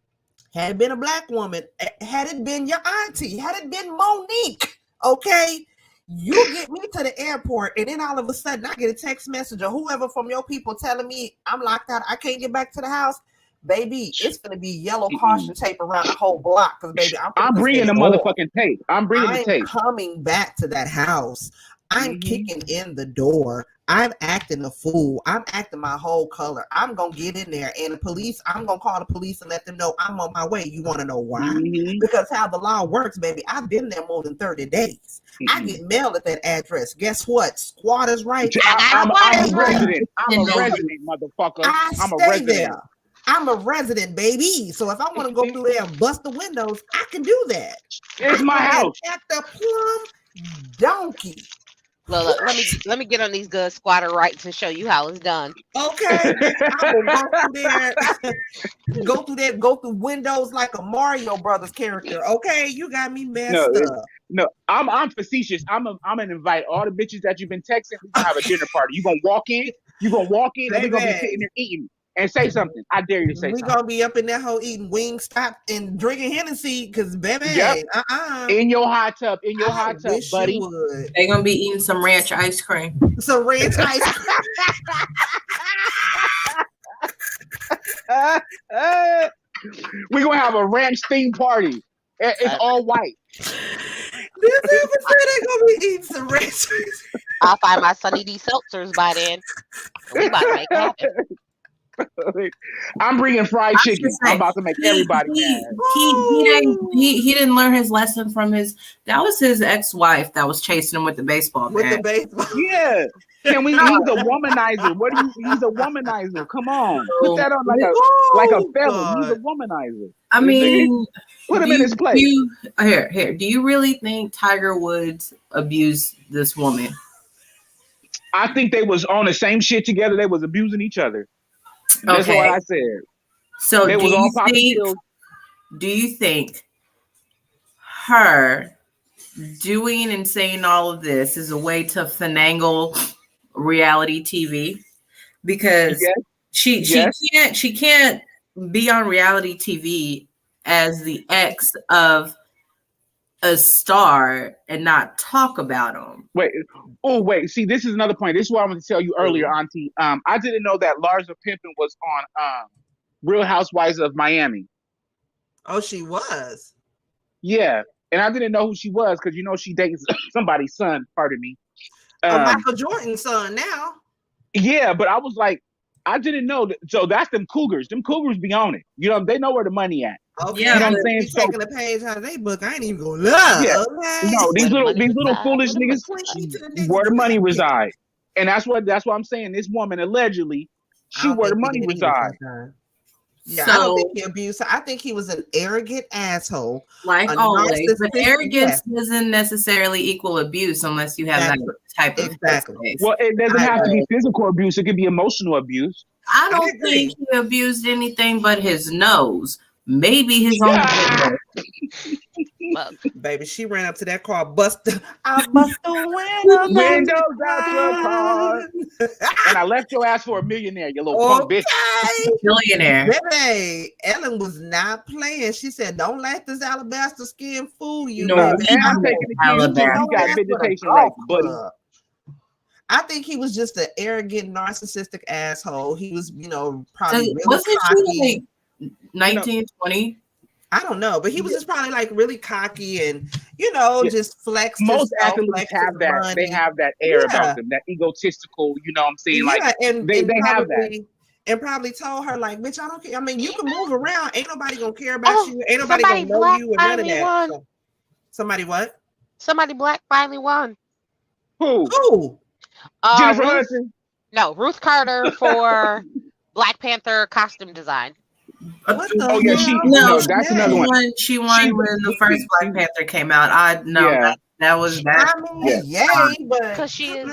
had it been a black woman, had it been your auntie, had it been Monique, okay? You get me to the airport, and then all of a sudden I get a text message or whoever from your people telling me I'm locked out, I can't get back to the house. Baby, it's gonna be yellow caution tape around the whole block, because baby, I'm bringing the motherfucking tape. I'm bringing the tape. Coming back to that house. I'm kicking in the door. I'm acting a fool. I'm acting my whole color. I'm gonna get in there, and I'm gonna call the police and let them know I'm on my way. You want to know why? Because how the law works, baby. I've been there more than 30 days. I get mail at that address. Guess what? Squatters' rights. I'm a resident. I'm a resident, motherfucker. I'm a resident there. I'm a resident, baby. So if I want to go through there and bust the windows, I can do that. It's my house. At the plum donkey. Look, let me get on these good squatter rights and show you how it's done. Okay. I will go through there, go through windows like a Mario Brothers character. Okay, you got me messed up. No, I'm facetious. I'm gonna invite all the bitches that you've been texting. We're gonna have a dinner party. You're gonna walk in, and we're gonna be sitting there eating. And say something. I dare you to say something. We're gonna be up in that hole eating Wingstop and drinking Hennessy, because baby, in your hot tub, buddy. They're gonna be eating some ranch ice cream. Some ranch ice cream. We're gonna have a ranch theme party. It's all white. This episode they're gonna be eating some ranch ice cream. I'll find my Sunny D seltzers by then. We about to make it happen. I'm bringing fried chicken. I'm about to make everybody mad. He didn't learn his lesson from that was his ex-wife that was chasing him with the baseball bat. With the baseball. Yeah. He's a womanizer. He's a womanizer. Come on. Put that on like a felon. He's a womanizer. I mean, put him in his place. Here. Do you really think Tiger Woods abused this woman? I think they was on the same shit together. They was abusing each other. That's what I said. So do you think her doing and saying all of this is a way to finagle reality TV? Because she can't be on reality TV as the ex of a star and not talk about them. Wait. See, this is another point. This is what I wanted to tell you earlier, Auntie. I didn't know that Larsa Pimpin was on Real Housewives of Miami. Oh, she was? Yeah. And I didn't know who she was because, she dates somebody's son, pardon me. Michael Jordan's son now. Yeah, but I was like, I didn't know. So that's them Cougars. Them Cougars be on it. They know where the money at. Okay, you know what I'm saying? Taking a page out of their book. I ain't even gonna lie. Yeah. Okay. No, these little foolish niggas where the money reside. And that's what I'm saying. This woman allegedly, where the money reside. Yeah, I don't think he abused her. I think he was an arrogant asshole. Like always. But arrogance doesn't necessarily equal abuse unless you have that type of exactly. Well, it doesn't have to be physical abuse. It could be emotional abuse. I don't think he abused anything but his nose. Maybe his own. fuck. Baby, she ran up to that car, I bust the windows out your car. And I left your ass for a millionaire, you little punk bitch. Millionaire. Baby, Ellen was not playing. She said, don't let this alabaster skin fool you, No, baby. And I'm taking the kids too. You got vegetation rights, buddy. I think he was just an arrogant, narcissistic asshole. He was, probably really wasn't cocky. She like 19, 20? I don't know, but he was just probably like really cocky and just flex. Most athletes have that. Money. They have that air about them, that egotistical. You know what I'm saying? Like they have that. And probably told her like, bitch, I don't care. I mean, you can move around. Ain't nobody gonna care about you. Ain't nobody gonna know you. And none of that. So, somebody what? Somebody black finally won. Who? Jennifer Hudson. No, Ruth Carter for Black Panther costume design. What the hell? That's another one. She won when the first Black Panther came out. That was that. I mean, yay, but because she is.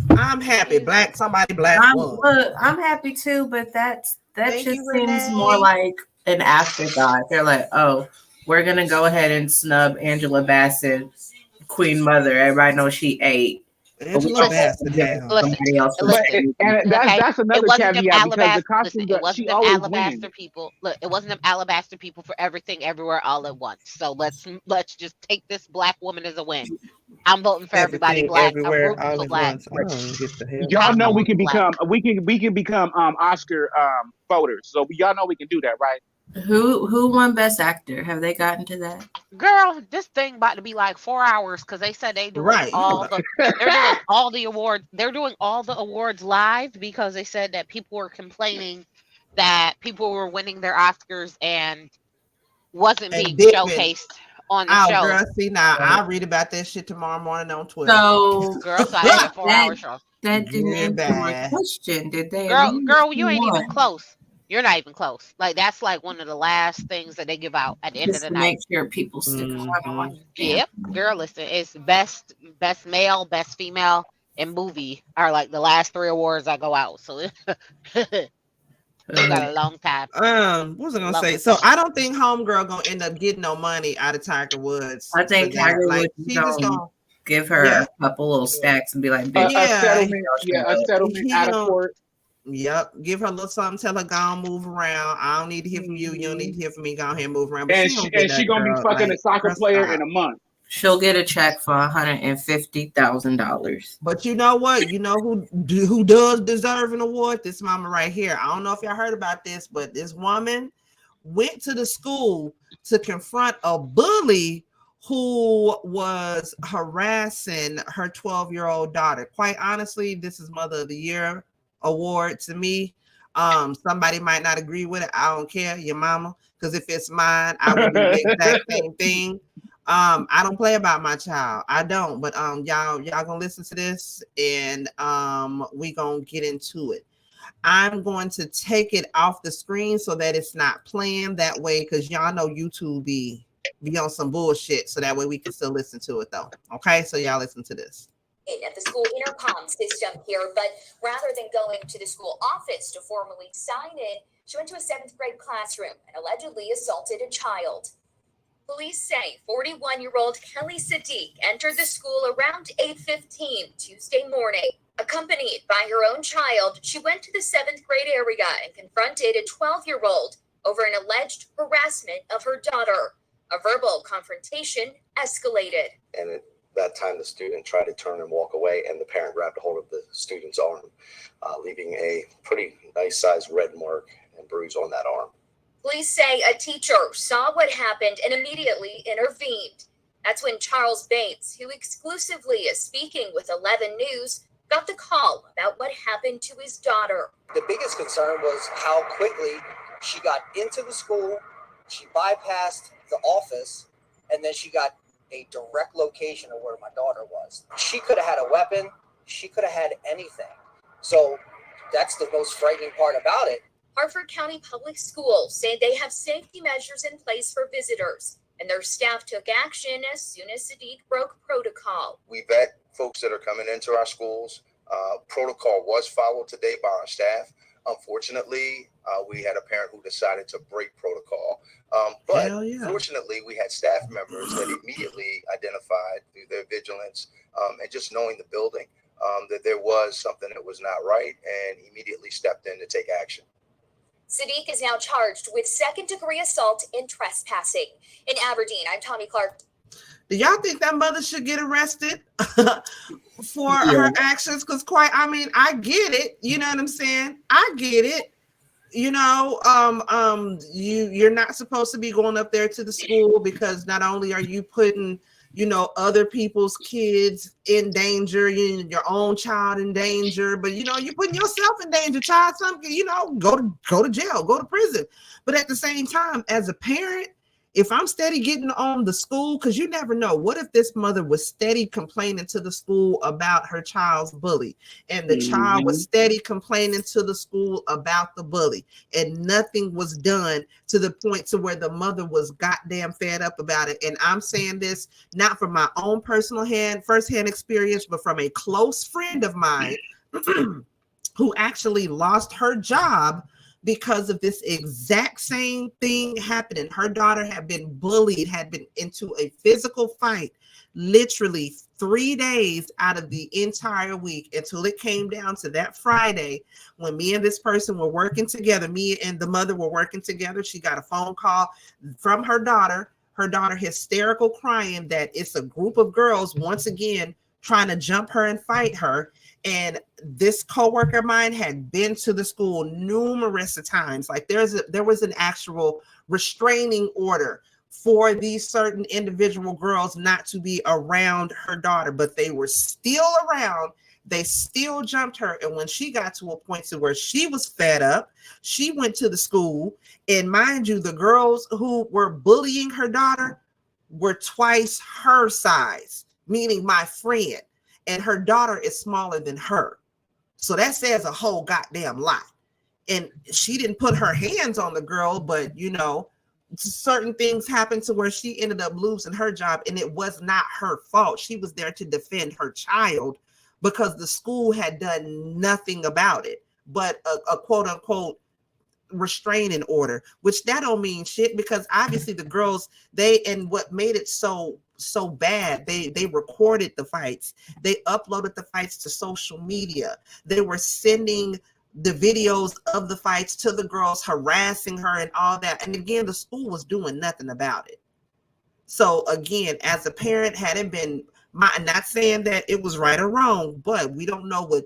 I'm happy. Somebody black. I'm happy too, but that just seems more like an afterthought. They're like, oh, we're gonna go ahead and snub Angela Bassett, Queen Mother. Everybody knows she ate. Angela Bassett, somebody else. And that's another caveat because the costume she always wins. People. Look, it wasn't them alabaster people for everything, everywhere, all at once. So let's just take this black woman as a win. I'm voting for everybody black. Everywhere, I'm all black. Y'all know we can become Oscar voters. So y'all know we can do that, right? Who won Best Actor? Have they gotten to that? Girl, this thing about to be like 4 hours because they said they're doing all the awards. They're doing all the awards live because they said that people were complaining that people were winning their Oscars and wasn't being showcased on the show. Girl, see now, I'll read about that shit tomorrow morning on Twitter. So, girl, so I had a 4 hour show. That didn't answer my question, did they? Girl, you ain't even close. You're not even close. Like that's like one of the last things that they give out at the end of the night. Make sure people stick around. Yep, girl, listen, it's best male, best female, and movie are like the last 3 awards that go out. So we got a long time. What was I gonna say? So I don't think Homegirl gonna end up getting no money out of Tiger Woods. I think Tiger Woods gonna give her a couple little stacks and be like, a settlement out of court. Yep, give her a little something. Tell her go on, move around. I don't need to hear from you. You don't need to hear from me. Go ahead and move around. But she gonna be fucking a soccer player in a month. She'll get a check for $150,000. But you know what? You know who does deserve an award? This mama right here. I don't know if y'all heard about this, but this woman went to the school to confront a bully who was harassing her 12-year-old daughter. Quite honestly, this is Mother of the Year award to me. Somebody might not agree with it. I don't care, your mama, because if it's mine, I would do the exact same thing. I don't play about my child. I don't, but y'all gonna listen to this and we gonna get into it. I'm going to take it off the screen so that it's not playing that way, because y'all know YouTube be on some bullshit, so that way we can still listen to it though. Okay, so y'all listen to this. At the school intercom system here, but rather than going to the school office to formally sign in, she went to a 7th grade classroom and allegedly assaulted a child. Police say 41-year-old Kelly Sadiq entered the school around 8:15 Tuesday morning. Accompanied by her own child, she went to the 7th grade area and confronted a 12-year-old over an alleged harassment of her daughter. A verbal confrontation escalated. And at that time, the student tried to turn and walk away, and the parent grabbed a hold of the student's arm, leaving a pretty nice-sized red mark and bruise on that arm. Police say a teacher saw what happened and immediately intervened. That's when Charles Bates, who exclusively is speaking with 11 News, got the call about what happened to his daughter. The biggest concern was how quickly she got into the school, she bypassed the office, and then she got a direct location of where my daughter was. She could have had a weapon. She could have had anything. So that's the most frightening part about it. Harford County Public Schools say they have safety measures in place for visitors, and their staff took action as soon as Sadiq broke protocol. We vet folks that are coming into our schools. Protocol was followed today by our staff. Unfortunately, we had a parent who decided to break protocol. But fortunately, we had staff members that immediately identified through their vigilance and just knowing the building that there was something that was not right, and immediately stepped in to take action. Sadiq is now charged with second-degree assault and trespassing. In Aberdeen, I'm Tommy Clark. Do y'all think that mother should get arrested for her actions? Because I get it. You know what I'm saying? I get it. You know, you're not supposed to be going up there to the school, because not only are you putting, you know, other people's kids in danger, your own child in danger, but you know, you're putting yourself in danger, child. Something, you know, go to jail, go to prison. But at the same time, as a parent, if I'm steady getting on the school, because you never know, what if this mother was steady complaining to the school about her child's bully, and the child was steady complaining to the school about the bully, and nothing was done to the point to where the mother was goddamn fed up about it. And I'm saying this not from my own personal firsthand experience, but from a close friend of mine who actually lost her job because of this exact same thing happening. Her daughter had been bullied, had been into a physical fight, literally 3 days out of the entire week, until it came down to that Friday when me and this person were working together. Me and the mother were working together. She got a phone call from her daughter hysterical, crying that it's a group of girls once again trying to jump her and fight her. And this coworker of mine had been to the school numerous times. Like there was an actual restraining order for these certain individual girls not to be around her daughter, but they were still around. They still jumped her. And when she got to a point to where she was fed up, she went to the school. And mind you, the girls who were bullying her daughter were twice her size, meaning my friend. And her daughter is smaller than her. So that says a whole goddamn lot. And she didn't put her hands on the girl, but you know, certain things happened to where she ended up losing her job, and it was not her fault. She was there to defend her child because the school had done nothing about it, but a quote unquote restraining order, which that don't mean shit, because obviously the girls, what made it so bad, they recorded the fights, they uploaded the fights to social media, they were sending the videos of the fights to the girls, harassing her and all that. And again, the school was doing nothing about it. So again, as a parent, not saying that it was right or wrong, but we don't know what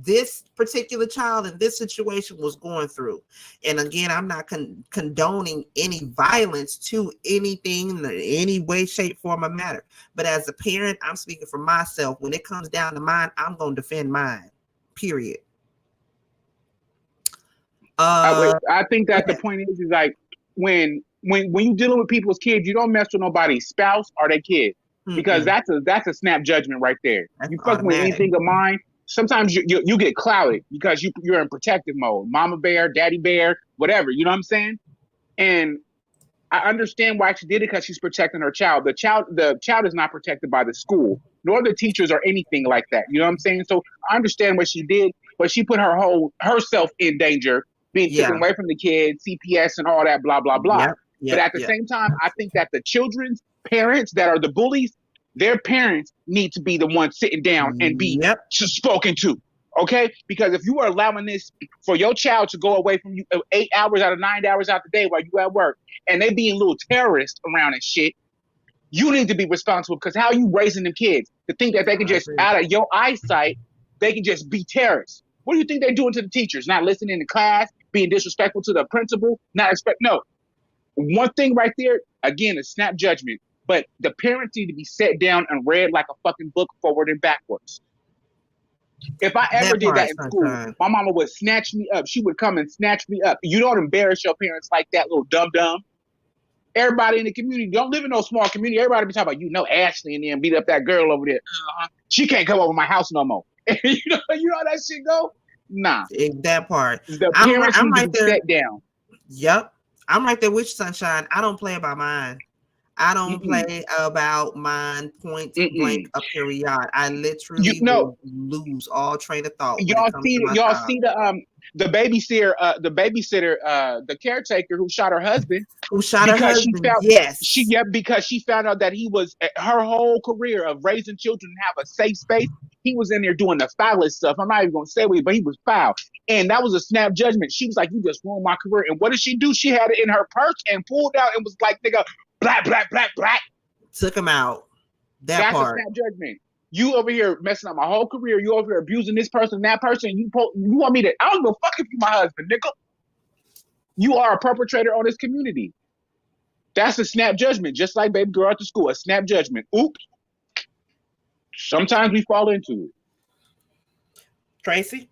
this particular child in this situation was going through. And again, I'm not condoning any violence to anything in any way, shape, form, or matter. But as a parent, I'm speaking for myself. When it comes down to mine, I'm going to defend mine, period. I think that the point is like when you're dealing with people's kids, you don't mess with nobody's spouse or their kid, because that's a snap judgment right there. That's you fuck with anything of mine. Sometimes you get clouded because you're in protective mode, mama bear, daddy bear, whatever. You know what I'm saying? And I understand why she did it, because she's protecting her child. The child is not protected by the school, nor the teachers or anything like that. You know what I'm saying? So I understand what she did, but she put herself in danger, being taken away from the kids, CPS and all that, blah, blah, blah. But at the same time, I think that the children's parents that are the bullies, their parents need to be the ones sitting down and be spoken to. Okay? Because if you are allowing this for your child to go away from you 8 hours out of 9 hours out the day while you at work, and they being little terrorists around and shit, you need to be responsible, because how you raising them kids to think that they can just, out of your eyesight, they can just be terrorists. What do you think they're doing to the teachers? Not listening to class, being disrespectful to the principal, no. One thing right there, again, is snap judgment. But the parents need to be set down and read like a fucking book forward and backwards. If I ever did that in school, my mama would snatch me up. She would come and snatch me up. You don't embarrass your parents like that, little dum-dum. Everybody in the community, don't live in no small community. Everybody be talking about, Ashley and them beat up that girl over there. She can't come over my house no more. you know how that shit go? Nah. That part. The parents I'm need right to be there. set down. Yep. I'm right there with you, Sunshine. I don't play about mine. I don't play about mine point blank a period. I literally will lose all train of thought when it comes to my y'all child. see the babysitter, the caretaker who shot her husband. Yes. Because she found out that he was her whole career of raising children and have a safe space. He was in there doing the foulest stuff. I'm not even gonna say what, but he was foul. And that was a snap judgment. She was like, "You just ruined my career." And what did she do? She had it in her purse and pulled out and was like, "Nigga, black, black, black, black." Took him out. That's a snap judgment. You over here messing up my whole career. You over here abusing this person, that person. You want me to? I don't give a fuck if you my husband, nigga. You are a perpetrator on this community. That's a snap judgment, just like baby girl at the school. A snap judgment. Oops. Sometimes we fall into it. Tracy?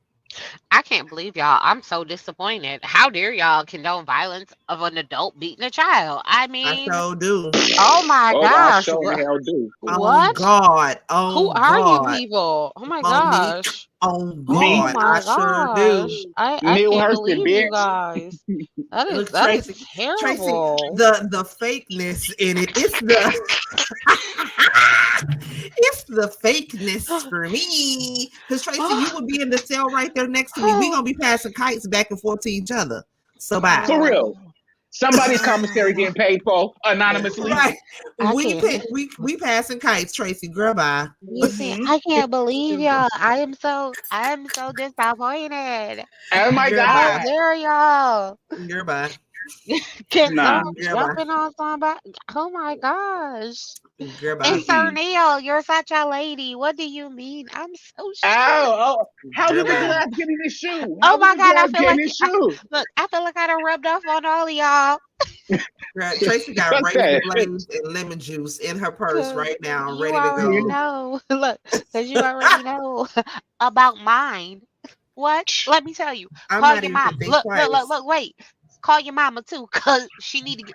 I can't believe y'all. I'm so disappointed. How dare y'all condone violence of an adult beating a child? I mean, I so do. Oh my gosh. I sure hell do. What? Oh God. Oh Who are you people? Oh my Monique. gosh. Oh God. my sure do. I Neale can't Hurston believe Bih. you guys. That is Tracy, terrible. Tracy, the fakeness in it. It's the it's the fakeness for me. Because Tracy, you would be in the cell right there next to me. We're gonna be passing kites back and forth to each other. So bye. For real. Somebody's commissary getting paid for anonymously. Right. We passing kites, Tracy. Girl, bye. Listen, I can't believe y'all. I am so disappointed. Oh my God. How dare y'all? Goodbye. Can someone jumping on somebody? Oh my gosh. And Sir Neale, you're such a lady. What do you mean? I'm so shocked. How did the glass get in his shoe? Oh my God, I feel like I feel like I done rubbed off on all of y'all. Tracy got razor blades and lemon juice in her purse right now, ready to go. You already know. Look, because you already know about mine. What? Let me tell you. Call your mom. Look, wait. Call your mama too, cause she need to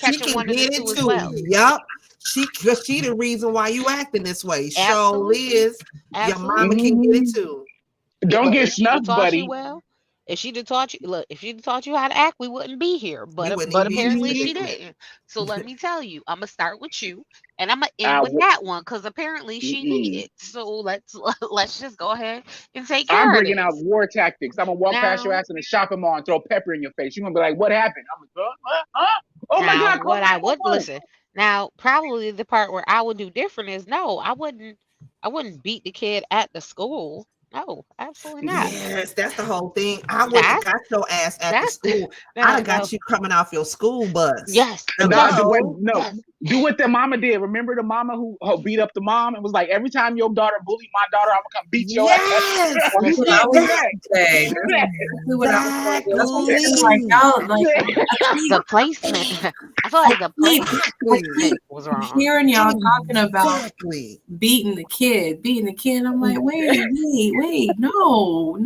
catch a one of the two as well. Yup. She the reason why you acting this way. Show is your mama can get it too. Don't get snuffed, buddy. Well, if she'd have taught you how to act, we wouldn't be here. But apparently she didn't. So let me tell you, I'm gonna start with you, and I'm gonna end with that one because apparently she needed. So let's just go ahead and take care of it. I'm bringing out war tactics. I'm gonna walk past your ass in a shopping mall and throw pepper in your face. You're gonna be like, "What happened?" I'm like, "Oh my God!" What I would listen. Now, probably the part where I would do different is no, I wouldn't beat the kid at the school. No, absolutely not. Yes, that's the whole thing. I wouldn't have got your ass at the school. I'd have got you coming off your school bus. Yes. Do what the mama did. Remember the mama who beat up the mom and was like, every time your daughter bullied my daughter, I'm gonna come beat your ass. The placement. I feel like the placement was wrong. Hearing y'all talking about beating the kid. I'm like, wait, no.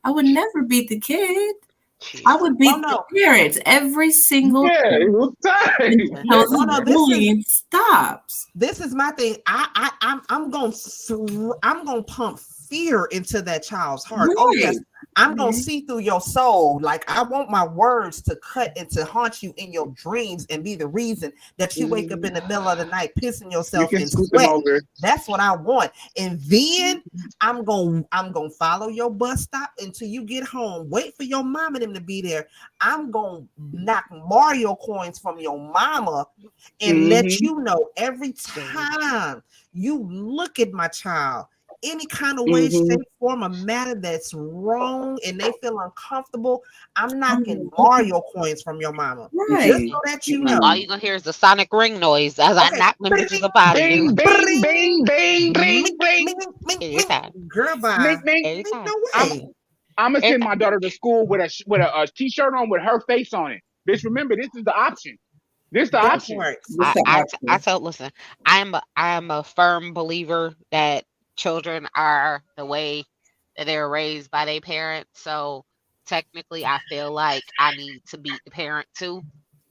I would never beat the kid. I would beat the parents every single time. The bullying stops. This is my thing. I'm gonna pump fear into that child's heart. Right. Oh yes, I'm gonna see through your soul. Like I want my words to cut and to haunt you in your dreams and be the reason that you wake up in the middle of the night pissing yourself and sweating. That's what I want. And then I'm gonna follow your bus stop until you get home. Wait for your mom and them to be there. I'm gonna knock Mario coins from your mama and let you know every time you look at my child, any kind of way, shape, form, or matter that's wrong and they feel uncomfortable, I'm knocking Mario coins from your mama. Right. Just so that you know. All you're gonna hear is the sonic ring noise as I knock them bitches up out of you. Bing, bing, bing, bing, bing. Girl, bye. No way. I'm gonna send my daughter to school with a t-shirt on with her face on it. Bitch, remember, this is the option. This the option. I tell, listen, I am a firm believer that children are the way that they're raised by their parents. So technically, I feel like I need to beat the parent too.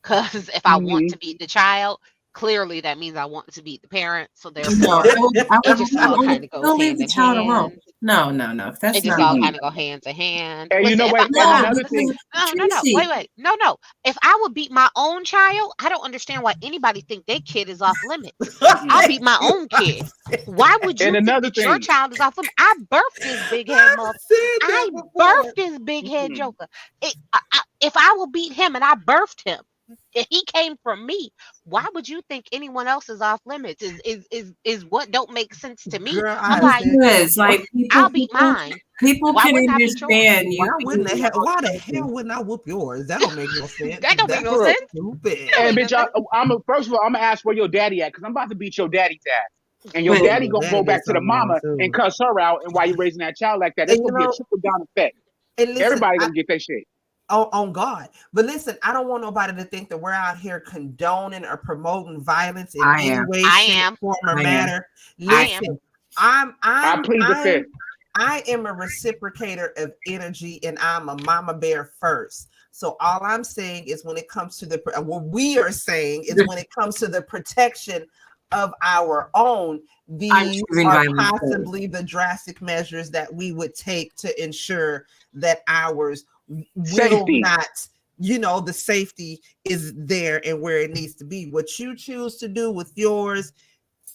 Because if I want to beat the child, clearly that means I want to beat the parent. So therefore, I would leave the child alone. No. That's It just not all kind of go hand to hand. And Listen, you know what? Another thing. No. Wait. No. If I would beat my own child, I don't understand why anybody think their kid is off limits. I'll beat my own kid. Why would you think that your child is off limits? I birthed this big head mother. I birthed this big head joker. If I will beat him and I birthed him, if he came from me, why would you think anyone else is off limits? Is what don't make sense to me. Girl, I'm like I'll beat mine. People Why can wouldn't I beat yours? understand you. Why the hell wouldn't I whoop yours? That don't make no sense. That don't make no sense. Stupid. And bitch, first of all, I'm gonna ask where your daddy at, because I'm about to beat your daddy's ass. And your daddy gonna go back to the mama and cuss her out. And while you're raising that child like that, it's gonna be a trickle down effect. Everybody gonna get that shit. On God. But listen, I don't want nobody to think that we're out here condoning or promoting violence in any way, shape, form, or matter. Listen, I plead the fifth. I am a reciprocator of energy, and I'm a mama bear first. So all I'm saying is when it comes to what we are saying is when it comes to the protection of our own, these are possibly the drastic measures that we would take to ensure that ours will not, the safety is there and where it needs to be. What you choose to do with yours,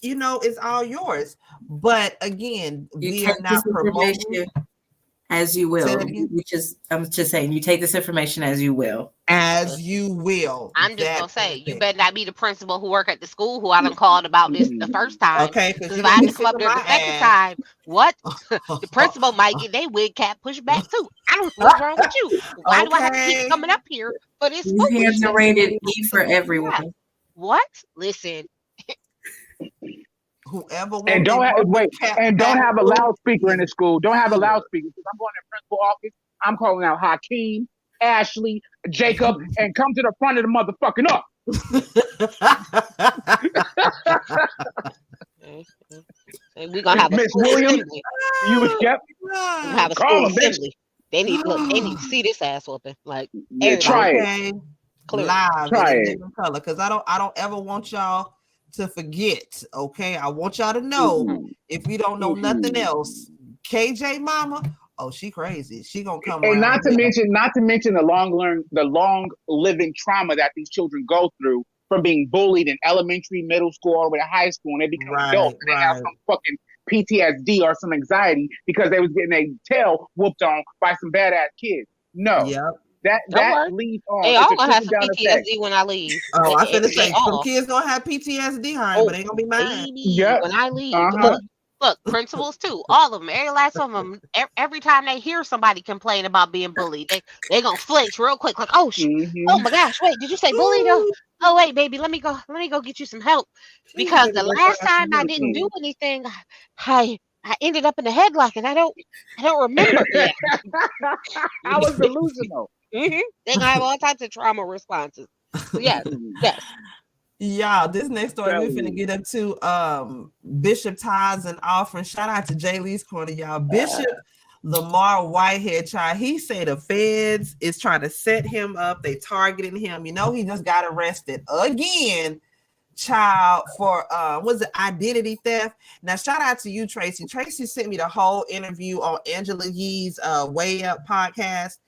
is all yours. But again, we are not promoting as you will. I'm just saying, you take this information as you will. As you will. I'm just gonna say, you better not be the principal who work at the school who I done called about this the first time. Okay, because if I have to come up there the second time, what? The principal might get their wig cap pushed back too. I don't know what's wrong with you. Why do I have to keep coming up here for this? You have narrated E for everyone. Yeah. What? Listen. Whoever and don't have a loudspeaker in the school. Don't have a loudspeaker, because I'm going to the principal office. I'm calling out Hakeem, Ashley, Jacob, and come to the front of the motherfucking up. We're gonna have a Miss Williams. We're gonna have a school assembly. They need to see this ass whooping. Like, try it live in color, because I don't ever want y'all to forget. Okay, I want y'all to know, if you don't know nothing else, KJ mama, she crazy. She gonna come. And not to mention the long living trauma that these children go through from being bullied in elementary, middle school, all the way to high school, and they become adults. And they have some fucking PTSD or some anxiety because they was getting a tail whooped on by some badass kids. No. Yep. That leads on. They all gonna have some PTSD when I leave. I finna say some kids gonna have PTSD, honey, but they gonna be mine. When I leave. Look, principals too. All of them. Every last one of them. Every time they hear somebody complain about being bullied, they gonna flinch real quick. Like, oh my gosh, wait, did you say bullied? Oh wait, baby, let me go get you some help. Because the last time I didn't do anything, I ended up in a headlock, and I don't remember yet. I was delusional. They gonna have all types of trauma responses. Yes. Yeah, this next story we're finna get up to Bishop tithes and offering. Shout out to Jay Lee's Corner, y'all. Bishop Lamar Whitehead, child. He said the feds is trying to set him up. They targeting him. He just got arrested again, child, for identity theft. Now, shout out to you, Tracy. Tracy sent me the whole interview on Angela Yee's Way Up podcast.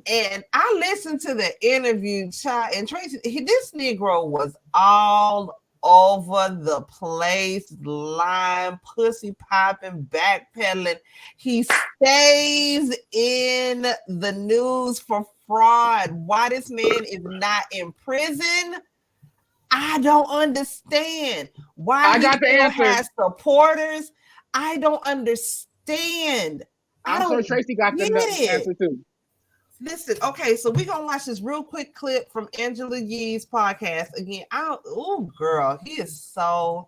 And I listened to the interview, child, and Tracy, this Negro was all over the place, lying, pussy popping, backpedaling. He stays in the news for fraud. Why this man is not in prison, I don't understand. Why he still has supporters, I don't understand. I'm sure Tracy got the answer too. Listen, okay, so we're gonna watch this real quick clip from Angela Yee's podcast again. Girl, he is so.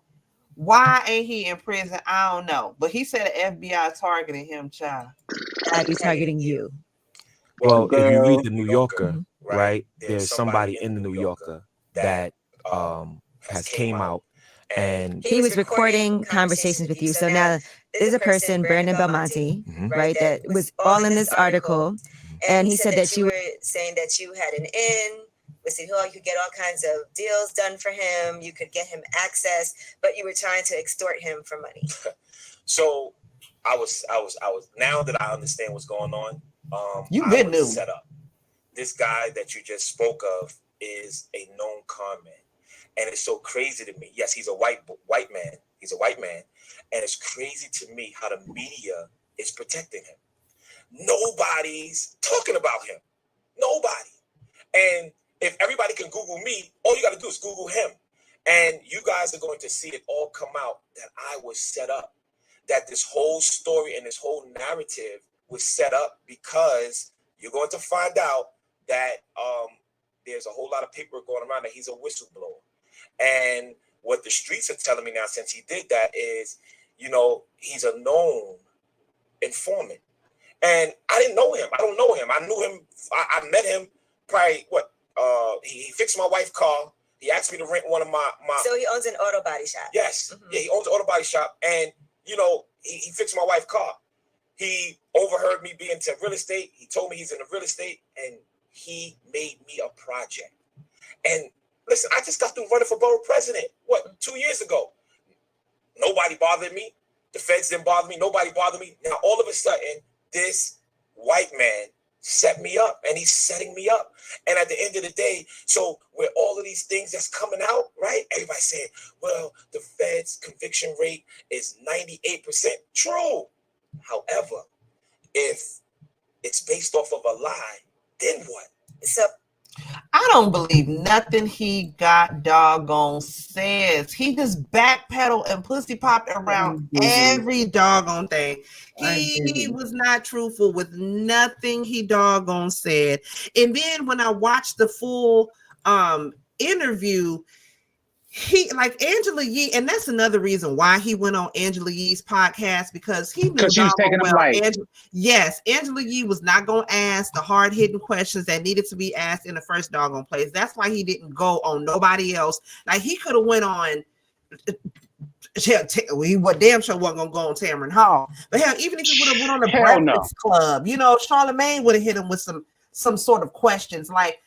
Why ain't he in prison? I don't know, but he said the FBI targeting him, child. He's targeting you. Well, if you read the New Yorker, right, there's somebody in the New Yorker that has came out, and he was recording conversations with you. So now there's a person, Brandon Belmonte, right, that was all in this article. And he said that you were saying that you had an in with City Hall. You could get all kinds of deals done for him. You could get him access, but you were trying to extort him for money. So I was. Now that I understand what's going on, You've been new. set up. This guy that you just spoke of is a known con man, and it's so crazy to me. Yes, he's a white man. He's a white man, and it's crazy to me how the media is protecting him. Nobody's talking about him. Nobody. And if everybody can Google me, all you got to do is Google him, and you guys are going to see it all come out that I was set up. That this whole story and this whole narrative was set up because you're going to find out that there's a whole lot of paperwork going around that he's a whistleblower. And what the streets are telling me now since he did that is, he's a known informant. And I didn't know him. I don't know him. I knew him. I met him probably, he fixed my wife's car. He asked me to rent one of my... So he owns an auto body shop. Yes. Mm-hmm. Yeah, he owns an auto body shop. And, he fixed my wife's car. He overheard me being into real estate. He told me he's in the real estate, and he made me a project. And listen, I just got through running for borough president, 2 years ago. Nobody bothered me. The feds didn't bother me. Nobody bothered me. Now, all of a sudden, this white man set me up, and he's setting me up. And at the end of the day, so with all of these things that's coming out, right? Everybody saying, well, the Fed's conviction rate is 98%. True. However, if it's based off of a lie, then what? So I don't believe nothing he got doggone says. He just backpedaled and pussy popped around every doggone thing. He was not truthful with nothing he doggone said. And then when I watched the full interview, he like Angela Yee, and that's another reason why he went on Angela Yee's podcast, because he knew she was taking him light. Angela Yee was not going to ask the hard-hitting questions that needed to be asked in the first doggone place. That's why he didn't go on nobody else. Like, he could have went on. He damn sure wasn't gonna go on Tamron Hall, but hell, even if he would have went on the Breakfast Club, Charlemagne would have hit him with some sort of questions. Like,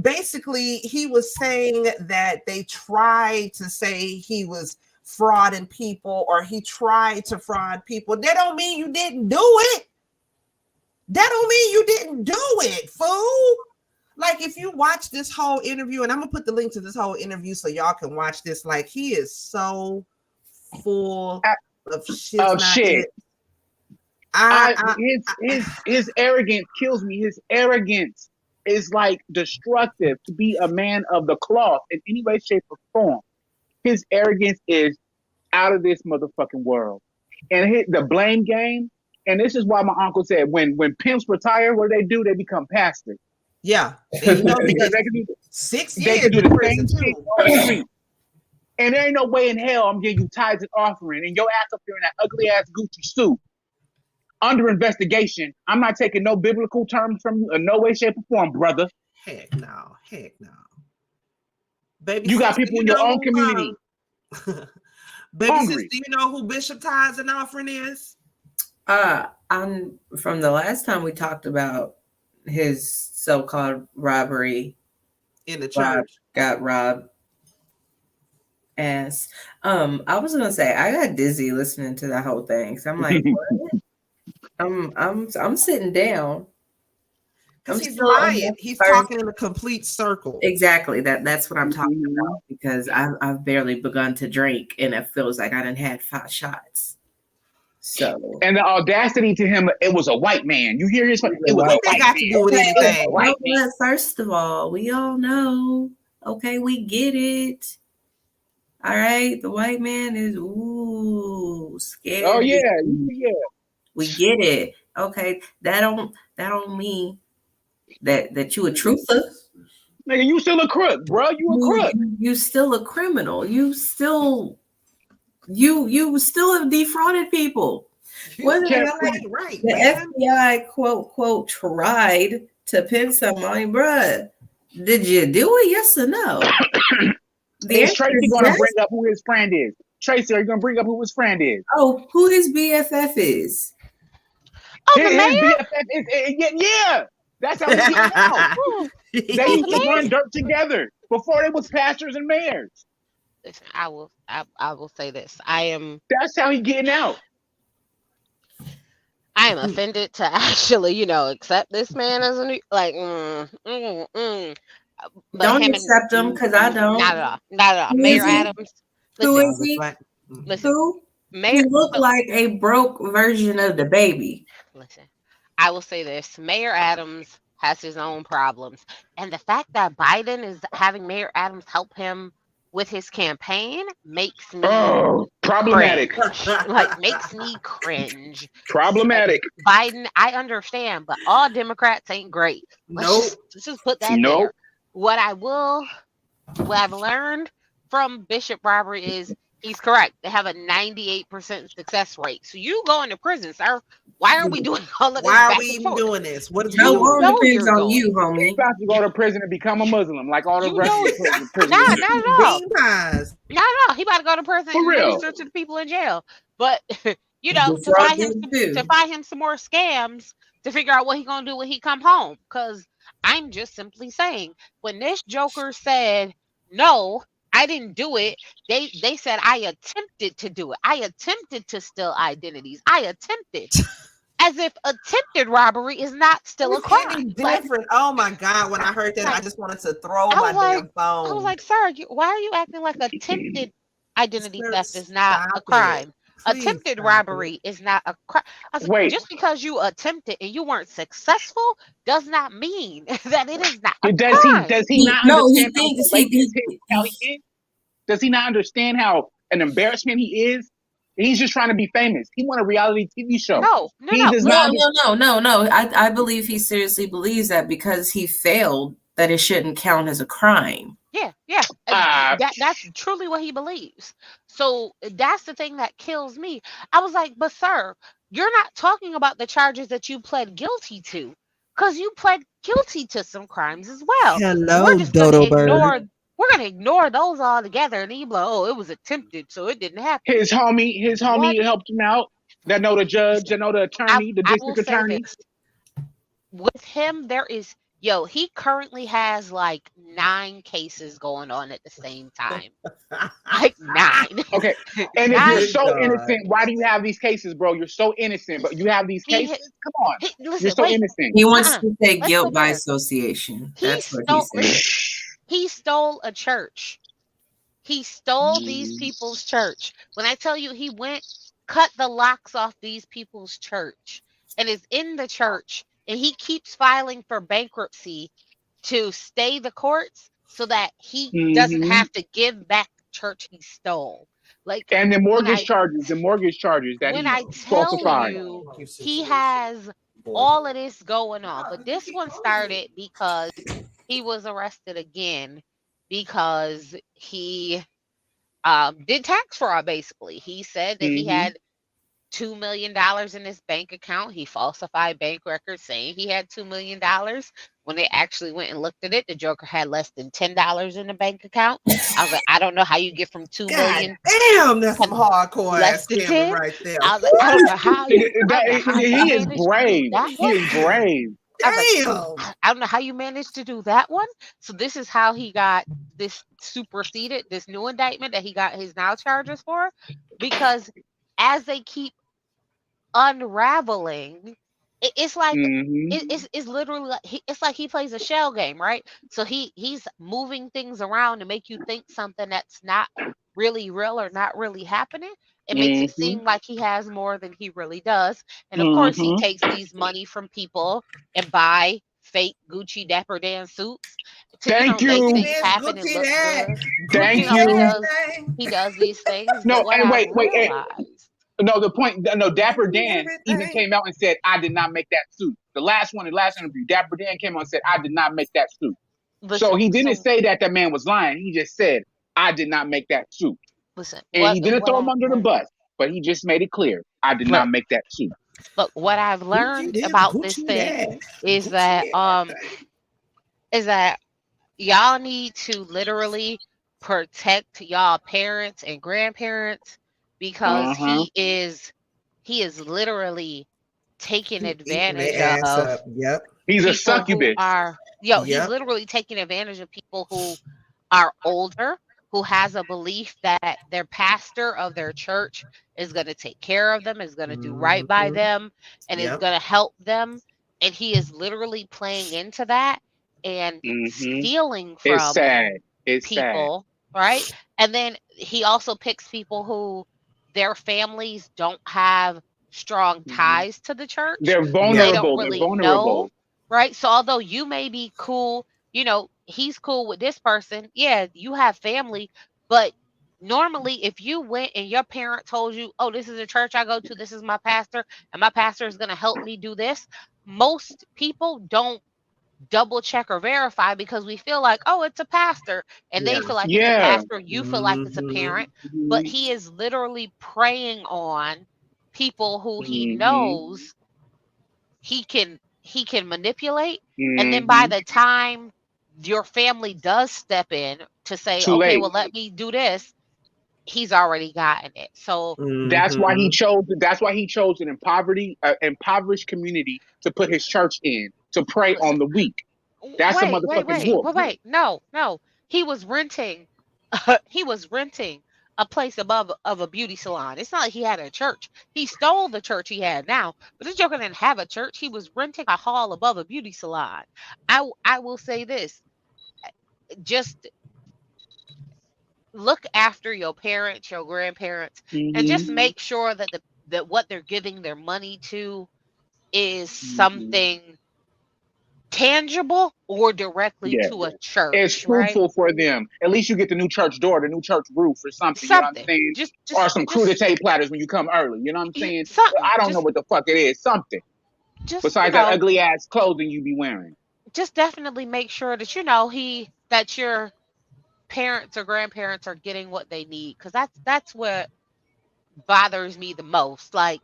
basically, he was saying that they tried to say he was frauding people, or he tried to fraud people. That don't mean you didn't do it. That don't mean you didn't do it, fool. Like, if you watch this whole interview, and I'm gonna put the link to this whole interview so y'all can watch this. Like, he is so full of shit. His arrogance kills me. His arrogance is like destructive to be a man of the cloth in any way, shape, or form. His arrogance is out of this motherfucking world. And the blame game, and this is why my uncle said when pimps retire, what do? They become pastors. Yeah. Because they can do 6 years. They can do the same thing on the street. And there ain't no way in hell I'm giving you tithes and offering and your ass up there in that ugly ass Gucci suit under investigation. I'm not taking no biblical terms from you in no way, shape, or form, brother. Heck no. Baby, you got people in your own community. Baby sis, do you know who Bishop Tithes and Offering is? I'm from the last time we talked about his so-called robbery in the church. Got robbed. Ass. I was gonna say I got dizzy listening to that whole thing. So I'm like, what? I'm sitting down. Because he's lying. He's talking in a complete circle. Exactly. That's what I'm talking about, because I've barely begun to drink and it feels like I done had 5 shots. So, and the audacity to him, it was a white man. You hear his? It was what they got to do with anything? Well, first of all, we all know. Okay, we get it. All right, the white man is scared. Oh yeah. We get it. Okay, that don't mean that you a truther. Nigga, you still a crook, bro. You a crook. You still a criminal. You still have defrauded people. Right. The FBI quote tried to pin somebody, bruh. Did you do it? Yes or no? Is Tracy going to bring up who his friend is? Tracy, are you going to bring up who his friend is? Oh, who his BFF is? Oh, his BFF is, yeah. That's how he gets out. They used to run dirt together before they was pastors and mayors. Listen, I will say this. That's how he getting out. I am offended to actually, accept this man as a new, like, but Don't him accept him because I don't. not at all, not at all. Who Mayor is he? Adams, Who listen, is he? listen, Who? Mayor. He looked like a broke version of the baby. Listen, I will say this: Mayor Adams has his own problems, and the fact that Biden is having Mayor Adams help him with his campaign makes me problematic. cringe. Like, makes me cringe. Problematic. Like, Biden, I understand, but all Democrats ain't great. Let's just put that there. What I've learned from Bishop Robert is he's correct. They have a 98% success rate. So you going to prison, sir. Why are we doing all of this? Why are we even doing this? What is no going on? Depends on you, homie. He's about to go to prison and become a Muslim, like all the rest of the prison. Nah, not at all. Bean pies. Not at all. He about to go to prison and minister to the people in jail. But to find him some more scams to figure out what he gonna do when he come home. Because I'm just simply saying, when this Joker said no, I didn't do it. They said I attempted to do it. I attempted to steal identities. I attempted. As if attempted robbery is not still a crime. Different. Oh my God! When I heard that, I just wanted to throw my damn phone. I was like, sir, why are you acting like attempted identity theft is not a crime? Attempted robbery is not a crime. I was like, just because you attempted and you weren't successful does not mean that it is not a crime. Does he not understand how he is? Does he not understand how an embarrassment he is? He's just trying to be famous. He wants a reality TV show. No. I believe he seriously believes that because he failed, that it shouldn't count as a crime. Yeah. That's truly what he believes. So that's the thing that kills me. I was like, but sir, you're not talking about the charges that you pled guilty to, because you pled guilty to some crimes as well. Hello, Dodo Bird. We're gonna ignore those altogether, and he's like, "Oh, it was attempted, so it didn't happen." His homie helped him out. That know the judge, that know the attorney, the district attorney. With him, there is he currently has like 9 cases going on at the same time. Like 9. Okay. And if you're so innocent, why do you have these cases, bro? You're so innocent, but you have these cases? Come on. You're so innocent. He wants to take guilt by association. That's what he said. He stole a church. He stole these people's church. When I tell you he cut the locks off these people's church and is in the church, and he keeps filing for bankruptcy to stay the courts so that he doesn't have to give back the church he stole. And the mortgage charges that when I tell you he has all of this going on, but this one started because he was arrested again because he did tax fraud. Basically, he said that he had $2 million in his bank account. He falsified bank records saying he had $2 million. When they actually went and looked at it, the Joker had less than $10 in the bank account. I was like, I don't know how you get from $2 million. Damn, that's some hardcore ass scamming right there. I was like, I don't know how he is brave. He is brave. I don't know how you managed to do that one. So this is how he got this superseded, this new indictment that he got his now charges for, because as they keep unraveling, it's like it's literally like it's like he plays a shell game, right? So he's moving things around to make you think something that's not really real or not really happening. It makes it seem like he has more than he really does. And of course, he takes these money from people and buy fake Gucci Dapper Dan suits to make things happen and look good. Thank you. He does these things. No, and wait. No, the point. No, Dapper Dan even came out and said, "I did not make that suit." The last interview, Dapper Dan came out and said, "I did not make that suit." So he didn't say that man was lying. He just said, "I did not make that suit." And he didn't throw him under the bus, but he just made it clear, "I did not make that suit." But what I've learned about this thing is that y'all need to literally protect y'all parents and grandparents, because he is literally taking advantage of. Yep. He's a succubus. He's literally taking advantage of people who are older, who has a belief that their pastor of their church is going to take care of them, is going to do right by them, and is going to help them. And he is literally playing into that and stealing from people, right? And then he also picks people who their families don't have strong ties to the church. They're vulnerable. They don't really know, right? So although you may be cool, you know, he's cool with this person. Yeah, you have family, but normally if you went and your parent told you, oh, this is a church I go to, this is my pastor, and my pastor is going to help me do this, most people don't double check or verify because we feel like, oh, it's a pastor, and they feel like it's a pastor, you feel like it's a parent, but he is literally preying on people who he knows he can manipulate. And then by the time your family does step in to say, okay, well, let me do this, he's already gotten it. So that's why he chose an impoverished community to put his church in, to prey on the weak. That's a motherfucking wolf. Wait. No. He was renting a place above of a beauty salon. It's not like he had a church. He stole the church he had now, but this joker didn't have a church. He was renting a hall above a beauty salon. I will say this. Just look after your parents, your grandparents, and just make sure that that what they're giving their money to is something tangible or directly to a church. It's fruitful for them. At least you get the new church door, the new church roof, or something. You know what I'm saying? Or some crudité platters when you come early. You know what I'm saying? I don't know what the fuck it is. Something. Besides that ugly ass clothing you be wearing. Just definitely make sure that that your parents or grandparents are getting what they need, because that's what bothers me the most. Like,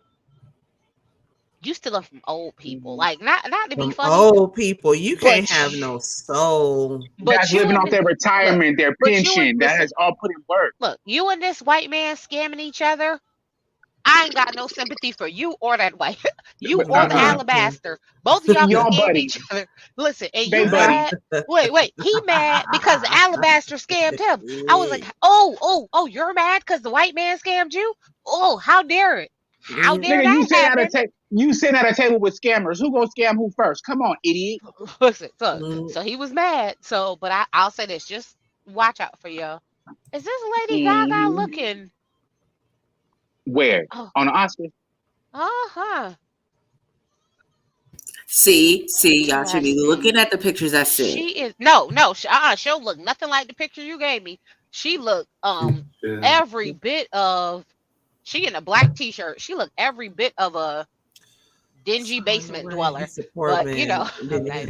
you stealing from old people. Like, not to be funny. Old people, you can't have no soul. That's living off their retirement, their pension. That has all put in work. Look, you and this white man scamming each other. I ain't got no sympathy for you or that white. You or the alabaster. Both of y'all can scam each other. Listen, and you mad? Wait. He mad because the alabaster scammed him. I was like, oh, you're mad because the white man scammed you? Oh, how dare it? How dare that happen? You sit at a table with scammers. Who gonna scam who first? Come on, idiot. Listen, so he was mad. So, but I'll say this: just watch out for y'all. Is this Lady Gaga looking? Where? On the Oscar? See, y'all should be looking at the pictures I sent. She is she'll look nothing like the picture you gave me. She looked every bit of. She in a black t-shirt. She looked every bit of a dingy basement dweller. But you know, Bishop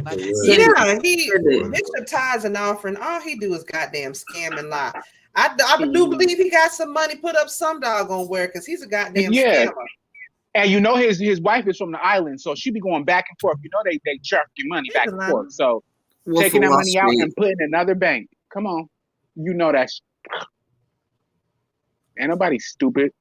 Tithes and offering. All he do is goddamn scam and lie. I do believe he got some money put up some doggone where, because he's a goddamn scammer. And you know his wife is from the island, so she be going back and forth. You know they jerk your money back and forth. So taking that money out and putting another bank. Come on, you know that. Ain't nobody stupid.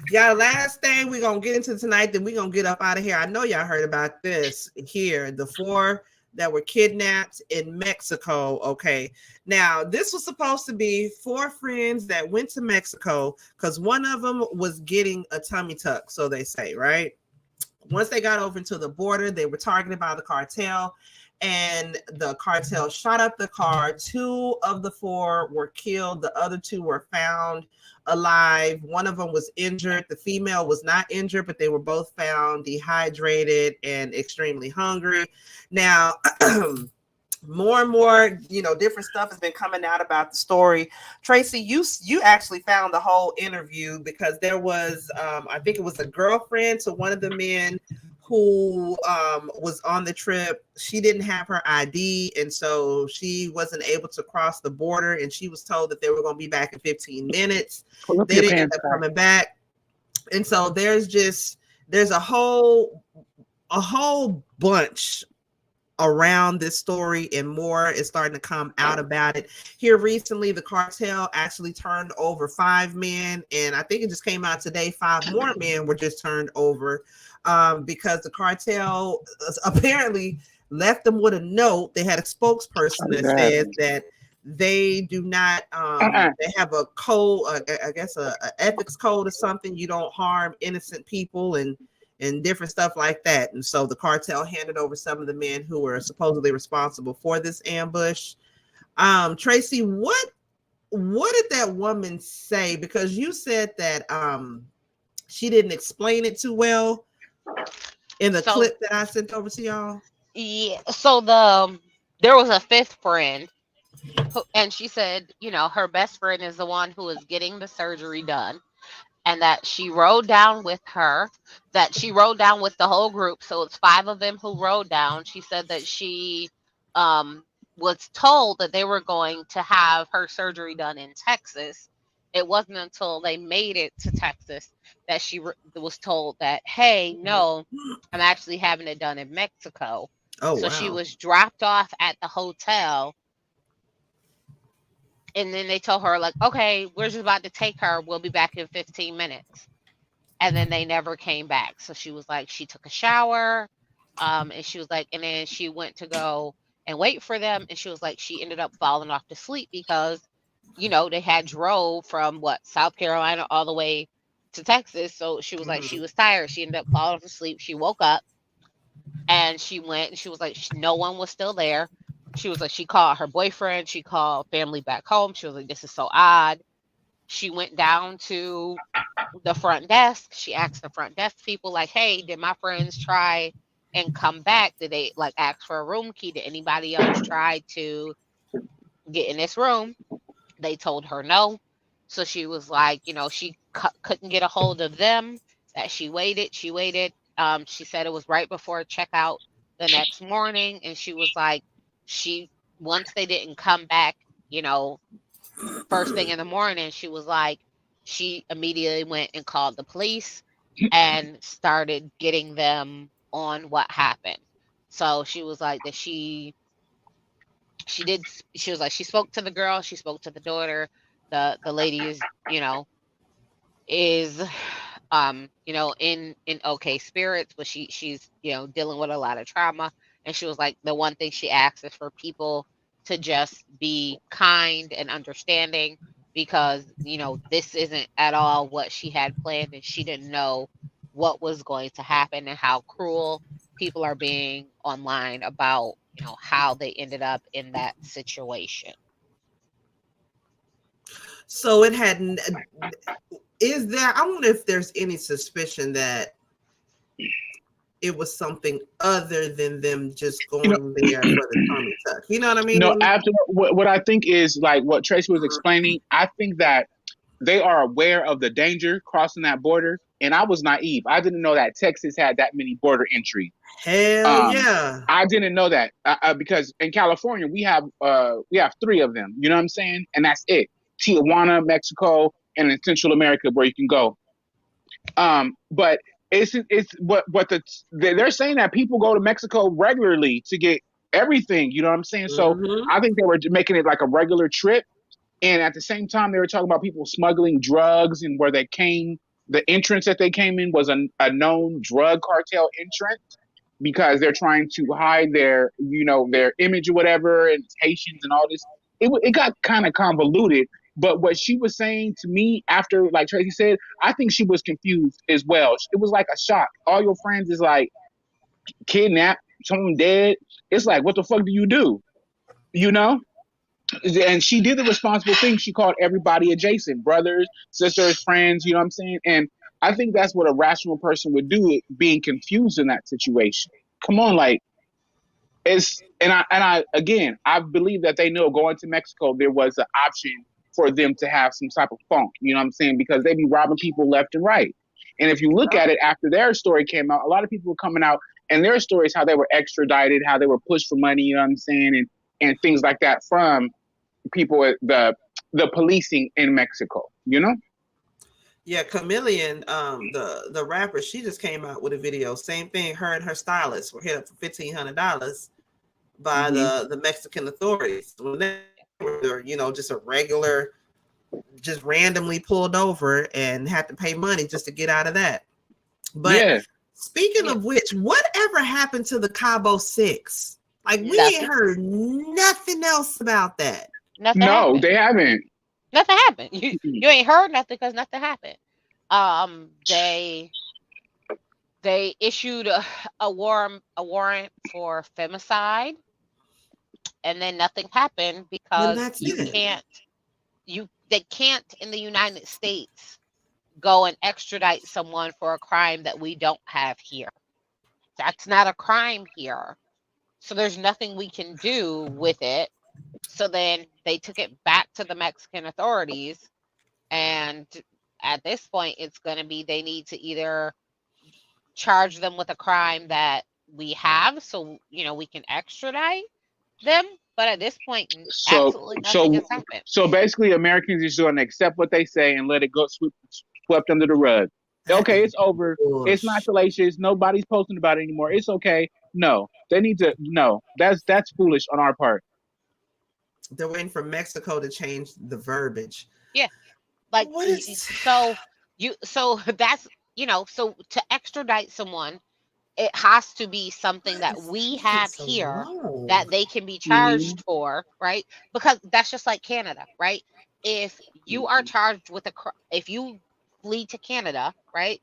Y'all, last thing we're gonna get into tonight, then we're gonna get up out of here. I know y'all heard about this here. The 4 that were kidnapped in Mexico. Okay. Now, this was supposed to be 4 friends that went to Mexico because one of them was getting a tummy tuck, so they say, right? Once they got over into the border, they were targeted by the cartel, and the cartel shot up the car. 2 of the 4 were killed. The other 2 were found alive. One of them was injured. The female was not injured, but they were both found dehydrated and extremely hungry. Now, more and more, different stuff has been coming out about the story. Tracy, you actually found the whole interview, because there was, I think it was a girlfriend to one of the men who was on the trip. She didn't have her ID, and so she wasn't able to cross the border, and she was told that they were going to be back in 15 minutes. They didn't end up coming back. And so there's a whole bunch around this story, and more is starting to come out about it. Here recently, the cartel actually turned over 5 men, and I think it just came out today, 5 more men were just turned over because the cartel apparently left them with a note. They had a spokesperson that says that they do not. They have a code, I guess, a ethics code or something. You don't harm innocent people and different stuff like that. And so the cartel handed over some of the men who were supposedly responsible for this ambush. Tracy, what did that woman say? Because you said that she didn't explain it too well in the clip that I sent over to y'all. Yeah. So there was a fifth friend, and she said, her best friend is the one who is getting the surgery done, and that she rode down with her, that she rode down with the whole group. So it's 5 of them who rode down. She said that she was told that they were going to have her surgery done in Texas. It wasn't until they made it to Texas that she was told that, hey, no, I'm actually having it done in Mexico. Oh, so wow. She was dropped off at the hotel. And then they told her, like, okay, we're just about to take her. We'll be back in 15 minutes. And then they never came back. So she was like, she took a shower. And she was like, and then she went to go and wait for them. And she was like, she ended up falling off to sleep because, they had drove from South Carolina all the way to Texas. So she was like, she was tired. She ended up falling off to sleep. She woke up and she went and she was like, no one was still there. She was like, she called her boyfriend. She called family back home. She was like, this is so odd. She went down to the front desk. She asked the front desk people, like, hey, did my friends try and come back? Did they ask for a room key? Did anybody else try to get in this room? They told her no. So she was like, she couldn't get a hold of them. That she waited. She said it was right before checkout the next morning. And she was like, once they didn't come back, first thing in the morning, she was like, she immediately went and called the police and started getting them on what happened. So she was like that she was like, she spoke to the girl, she spoke to the daughter. The lady is, in okay spirits, but she's, dealing with a lot of trauma. And she was like, the one thing she asks is for people to just be kind and understanding, because, this isn't at all what she had planned, and she didn't know what was going to happen and how cruel people are being online about, how they ended up in that situation. So it hadn't. Is there? I wonder if there's any suspicion that it was something other than them just going there for the tummy tuck. You know what I mean? No, after what I think is like what Tracy was explaining. I think that they are aware of the danger crossing that border. And I was naive. I didn't know that Texas had that many border entries. Hell yeah! I didn't know that because in California we have 3 of them. You know what I'm saying? And that's it. Tijuana, Mexico, and in Central America where you can go. But it's what they're saying that people go to Mexico regularly to get everything. You know what I'm saying? So I think they were making it like a regular trip. And at the same time, they were talking about people smuggling drugs, and where they came, the entrance that they came in was a known drug cartel entrance, because they're trying to hide their image or whatever, and Haitians and all this. It got kind of convoluted. But what she was saying to me after, like Tracy said, I think she was confused as well. It was like a shock. All your friends is like kidnapped, someone dead. It's like, what the fuck do you do? You know? And she did the responsible thing. She called everybody adjacent, brothers, sisters, friends, you know what I'm saying? And I think that's what a rational person would do, being confused in that situation. Come on, like, I believe that they know going to Mexico, there was an option for them to have some type of funk, you know what I'm saying? Because they be robbing people left and right. And if you look at it after their story came out, a lot of people were coming out and their stories, how they were extradited, how they were pushed for money, you know what I'm saying? And things like that from people at the policing in Mexico, you know? Yeah, Chameleon, the rapper, she just came out with a video. Same thing, her and her stylist were hit up for $1,500 by the Mexican authorities. When they were, just a regular, just randomly pulled over and had to pay money just to get out of that. But speaking of which, whatever happened to the Cabo 6? Like, we ain't heard nothing else about that. Nothing No, happened. they haven't. Nothing happened. You ain't heard nothing because nothing happened. They issued a warrant for femicide, and then nothing happened because they can't in the United States go and extradite someone for a crime that we don't have here. That's not a crime here. So there's nothing we can do with it. So then they took it back to the Mexican authorities. And at this point, it's going to be they need to either charge them with a crime that we have, so we can extradite them. But at this point, absolutely nothing has happened. So basically, Americans are just going to accept what they say and let it go swept under the rug. Okay, it's over. It's not salacious. Nobody's posting about it anymore. It's okay. No, they need to. No, that's foolish on our part. They're waiting for Mexico to change the verbiage. Yeah, like so that's so to extradite someone, it has to be something that we have here that they can be charged for, right? Because that's just like Canada, right? If you are charged with if you flee to Canada, right?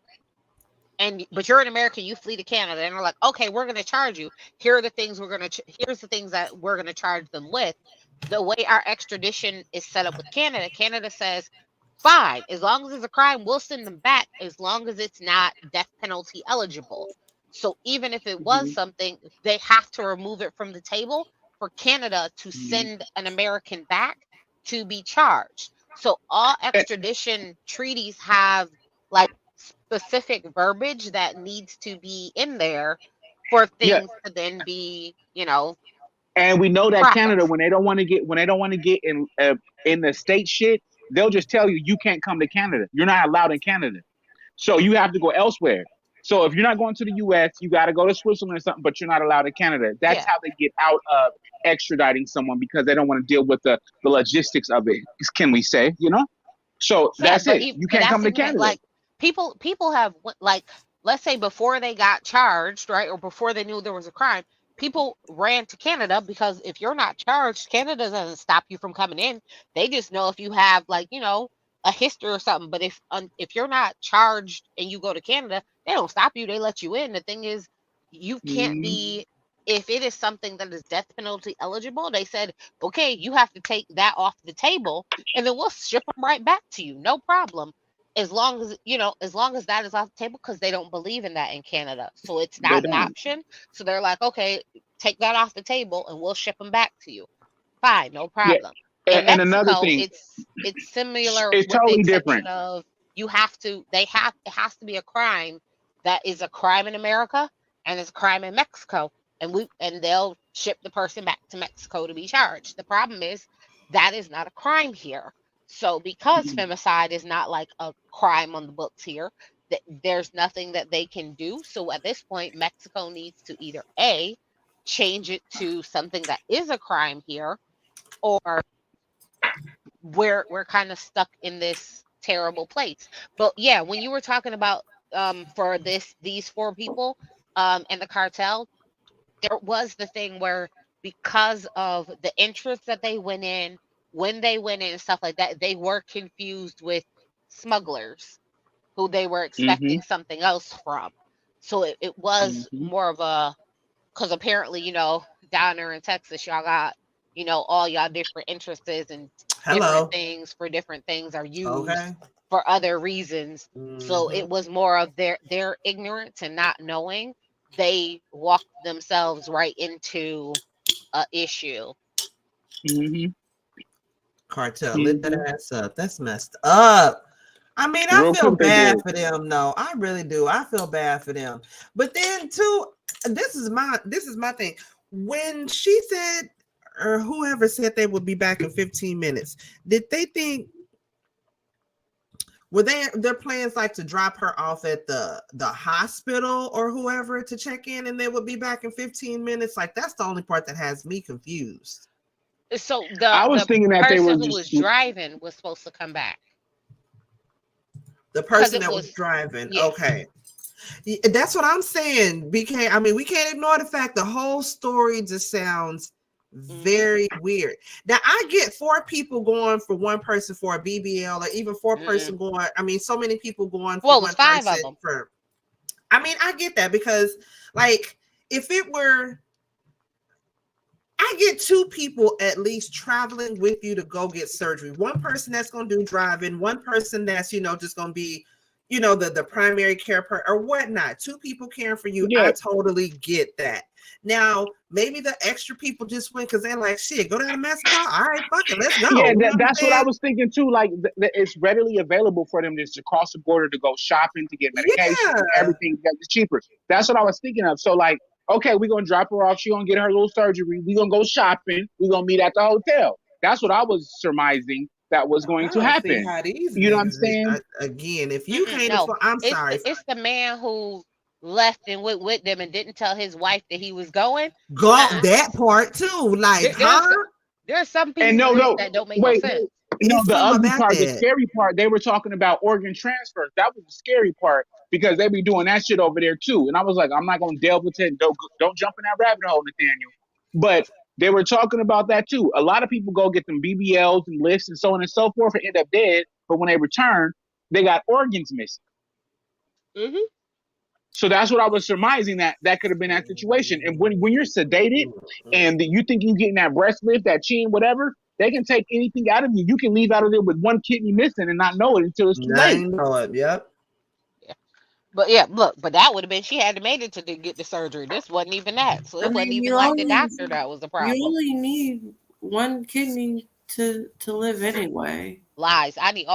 But you're an American, you flee to Canada, and they're like, okay, we're going to charge you. Here's the things that we're going to charge them with. The way our extradition is set up with Canada says, fine, as long as it's a crime, we'll send them back as long as it's not death penalty eligible. So even if it was something, they have to remove it from the table for Canada to send an American back to be charged. So all extradition treaties have like specific verbiage that needs to be in there for things to then be, And we know that Canada, when they don't want to get in the state shit, they'll just tell you can't come to Canada. You're not allowed in Canada. So you have to go elsewhere. So if you're not going to the US, you got to go to Switzerland or something, but you're not allowed in Canada. That's how they get out of extraditing someone, because they don't want to deal with the logistics of it, can we say, So that's it. You can't come to Canada. Like people have, like, let's say before they got charged, right, or before they knew there was a crime, people ran to Canada because if you're not charged, Canada doesn't stop you from coming in. They just know if you have, like, a history or something. But if you're not charged and you go to Canada, they don't stop you. They let you in. The thing is, you can't be, if it is something that is death penalty eligible, they said, okay, you have to take that off the table, and then we'll ship them right back to you. No problem. As long as, that is off the table, because they don't believe in that in Canada. So it's not an option. So they're like, okay, take that off the table and we'll ship them back to you. Fine, no problem. Yeah. In Mexico, another thing, it's similar. It's totally different. Of it has to be a crime that is a crime in America and it's a crime in Mexico, and they'll ship the person back to Mexico to be charged. The problem is that is not a crime here. So because femicide is not like a crime on the books here, there's nothing that they can do. So at this point, Mexico needs to either A, change it to something that is a crime here, or we're kind of stuck in this terrible place. But yeah, when you were talking about for these 4 people and the cartel, there was the thing where, because of the interest that they went in, when they went in and stuff like that, they were confused with smugglers who they were expecting something else from. So it was more of a, because apparently, down there in Texas, y'all got, all y'all different interests and different things for different things are used for other reasons. So it was more of their ignorance and not knowing. They walked themselves right into an issue. Cartel lit that ass up. That's messed up. I mean, I feel bad for them. No, I really do. I feel bad for them. But then too, this is my thing. When she said, or whoever said they would be back in 15 minutes, did they think, were their plans like to drop her off at the hospital or whoever to check in, and they would be back in 15 minutes? Like, that's the only part that has me confused. So I was thinking that they were who was driving was supposed to come back. The person that was driving, okay. That's what I'm saying, BK. I mean, we can't ignore the fact the whole story just sounds Very weird. Now I get 4 people going for one person for a BBL, or even 4 person going. I mean, so many people going for one 5 person of them. for. I mean, I get that because, like, if it were, I get 2 people at least traveling with you to go get surgery. One person that's going to do driving, one person that's, just going to be, the primary care or whatnot. 2 people caring for you. Yeah. I totally get that. Now, maybe the extra people just went because they're like, shit, go down to Mexico. All right, fuck it, let's go. Yeah, that's what I was thinking too. Like, it's readily available for them just to cross the border to go shopping, to get medication, everything that's cheaper. That's what I was thinking of. So, like, okay, we're going to drop her off. She's going to get her little surgery. We're going to go shopping. We're going to meet at the hotel. That's what I was surmising that was going to happen. You know what I'm saying? Again, if you can't I'm sorry. It's the man who left and went with them and didn't tell his wife that he was going. That part too. Like, there's some people that don't make no sense. No, the ugly part, the scary part, they were talking about organ transfers. That was the scary part because they be doing that shit over there too. And I was like, I'm not going to delve into it. Don't jump in that rabbit hole, Nathaniel. But they were talking about that too. A lot of people go get them BBLs and lifts and so on and so forth and end up dead. But when they return, they got organs missing. Mm-hmm. So that's what I was surmising, that could have been that situation. And when you're sedated and you think you're getting that breast lift, that chin, whatever, they can take anything out of you. You can leave out of there with one kidney missing and not know it until it's too late. Yep. But yeah, look, but that would have been, she had to make it to get the surgery. This wasn't even that. So it wasn't even like the doctor that was the problem. You only need one kidney to live anyway. Lies. I need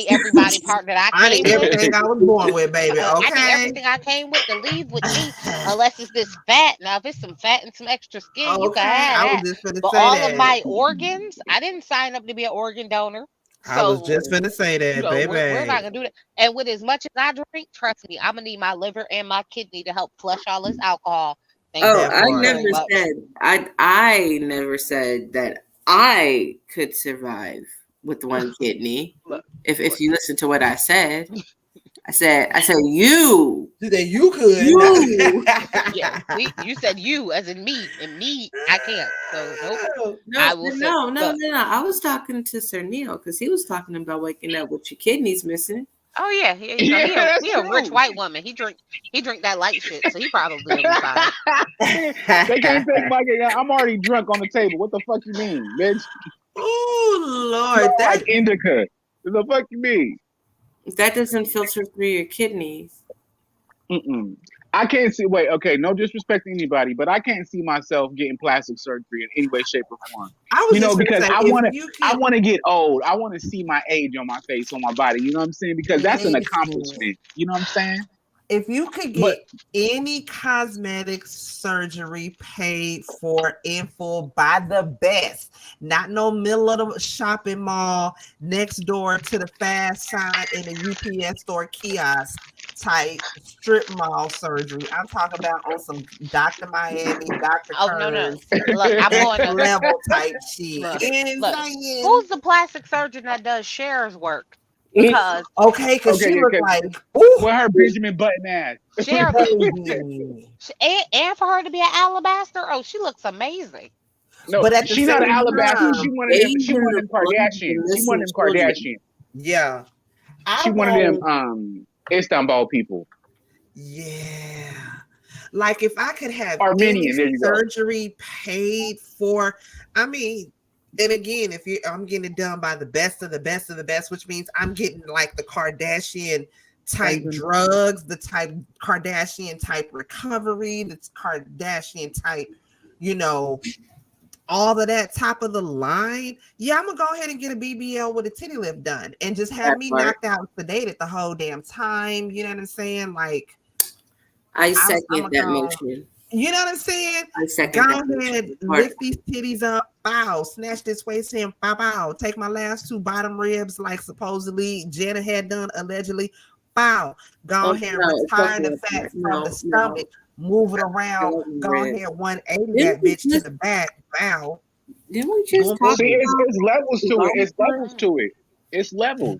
everybody part that I came with. Everything I was born with, baby. Okay. I need everything I came with to leave with me, unless it's this fat. Now, if it's some fat and some extra skin, you can have that. But all of my organs, I didn't sign up to be an organ donor. I was just gonna say that, baby. We're not gonna do that. And with as much as I drink, trust me, I'm gonna need my liver and my kidney to help flush all this alcohol. I never said that I could survive with one kidney. If you listen to what I said, I said you. That you could. You. Yeah, you said you as in me, and me I can't. So no. I was talking to Sir Neale because he was talking about waking up with your kidneys missing. Oh yeah, he a rich white woman. He drink that light shit, so he probably will be fine. They can't take my game. I'm already drunk on the table. What the fuck you mean, bitch? Oh Lord, that's like indica. What the fuck you mean? That doesn't filter through your kidneys. I can't see. Wait, okay. No disrespect to anybody, but I can't see myself getting plastic surgery in any way, shape, or form. Because I want to get old. I want to see my age on my face, on my body. You know what I'm saying? Because that's an accomplishment. You know what I'm saying? If you could get any cosmetic surgery paid for in full by the best, not no middle of the shopping mall next door to the fast sign in the UPS store kiosk type strip mall surgery. I'm talking about on some Dr. Miami, Dr. Curves, Look, I'm going level type shit. Look, who's the plastic surgeon that does Cher's work? Because she looked like with her Benjamin Button ass. Cher, and for her to be an alabaster, she looks amazing. No, but she's not an alabaster. She one of them Kardashians. She one of them Kardashians. Yeah, she one of them Istanbul people. Yeah, like if I could have Armenian surgery paid for, I mean. And again, I'm getting it done by the best of the best of the best, which means I'm getting like the Kardashian type drugs, the type Kardashian type recovery, the Kardashian type, all of that top of the line. Yeah, I'm gonna go ahead and get a BBL with a titty lift done and just have me knocked out and sedated the whole damn time. You know what I'm saying? Like, I second that motion. You know what I'm saying? I second Go ahead, lift these titties up, bow, snatch this waist in, bow, bow. Take my last 2 bottom ribs, like supposedly Jenna had done, allegedly, bow. Go ahead, retire the fat from the stomach, move it around. Go ahead, 180 that bitch to the back, bow. Didn't we just talk? It's levels to it. It's levels to it. It's levels.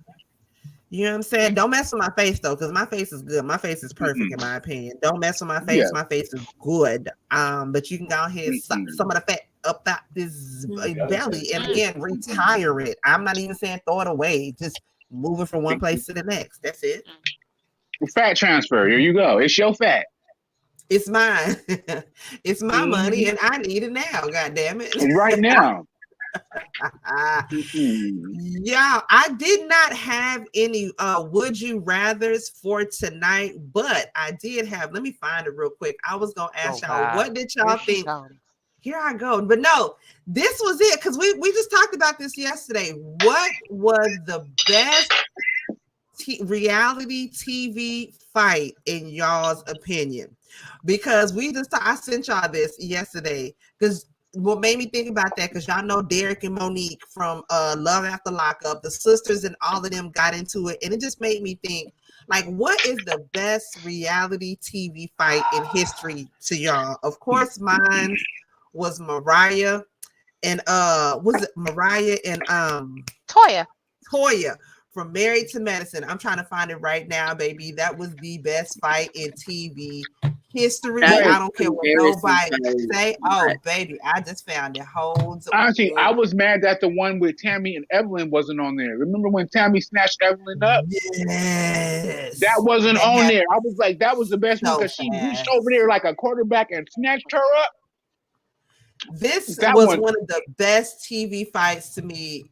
You know what I'm saying? Don't mess with my face though, because my face is good. My face is perfect in my opinion. Don't mess with my face. Yeah. My face is good. But you can go ahead some of the fat up out this belly, and again, retire it. I'm not even saying throw it away, just moving from one place to the next. That's it. Fat transfer. Here you go. It's your fat. It's mine. It's my money, and I need it now. God damn it! Right now. Yeah, I did not have any would you rathers for tonight, but I did have. Let me find it real quick. I was gonna ask y'all, what did y'all think? Here I go. But no, this was it, because we just talked about this yesterday. What was the best reality TV fight in y'all's opinion? Because I sent y'all this yesterday, because what made me think about that, because y'all know Derek and Monique from Love After Lockup, the sisters and all of them got into it, and it just made me think, like, what is the best reality TV fight in history to y'all? Of course, mine was Mariah and Toya from Married to Medicine. I'm trying to find it right now, baby. That was the best fight in TV history. I don't care what nobody say. Oh, baby, I just found it. Honestly, I was mad that the one with Tammy and Evelyn wasn't on there. Remember when Tammy snatched Evelyn up? Yes. That wasn't on there. I was like, that was the best one, because she reached over there like a quarterback and snatched her up. This was one of the best TV fights to me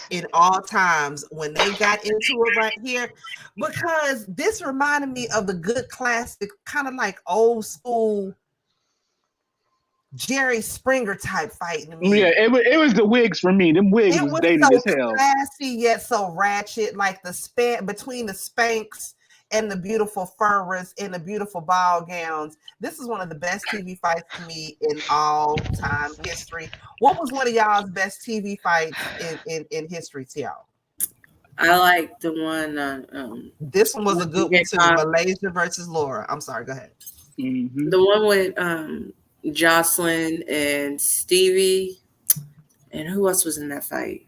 in all times, when they got into it right here, because this reminded me of the good classic, kind of like old school Jerry Springer type fight to me. Yeah, it was the wigs for me. Them wigs was dated as hell. Classy yet so ratchet, like the span between the Spanx and the beautiful furries and the beautiful ball gowns. This is one of the best TV fights to me in all time history. What was one of y'all's best TV fights in history to y'all? I like the one. This one was a good one too. Malaysia versus Laura. I'm sorry. Go ahead. Mm-hmm. The one with Jocelyn and Stevie, and who else was in that fight?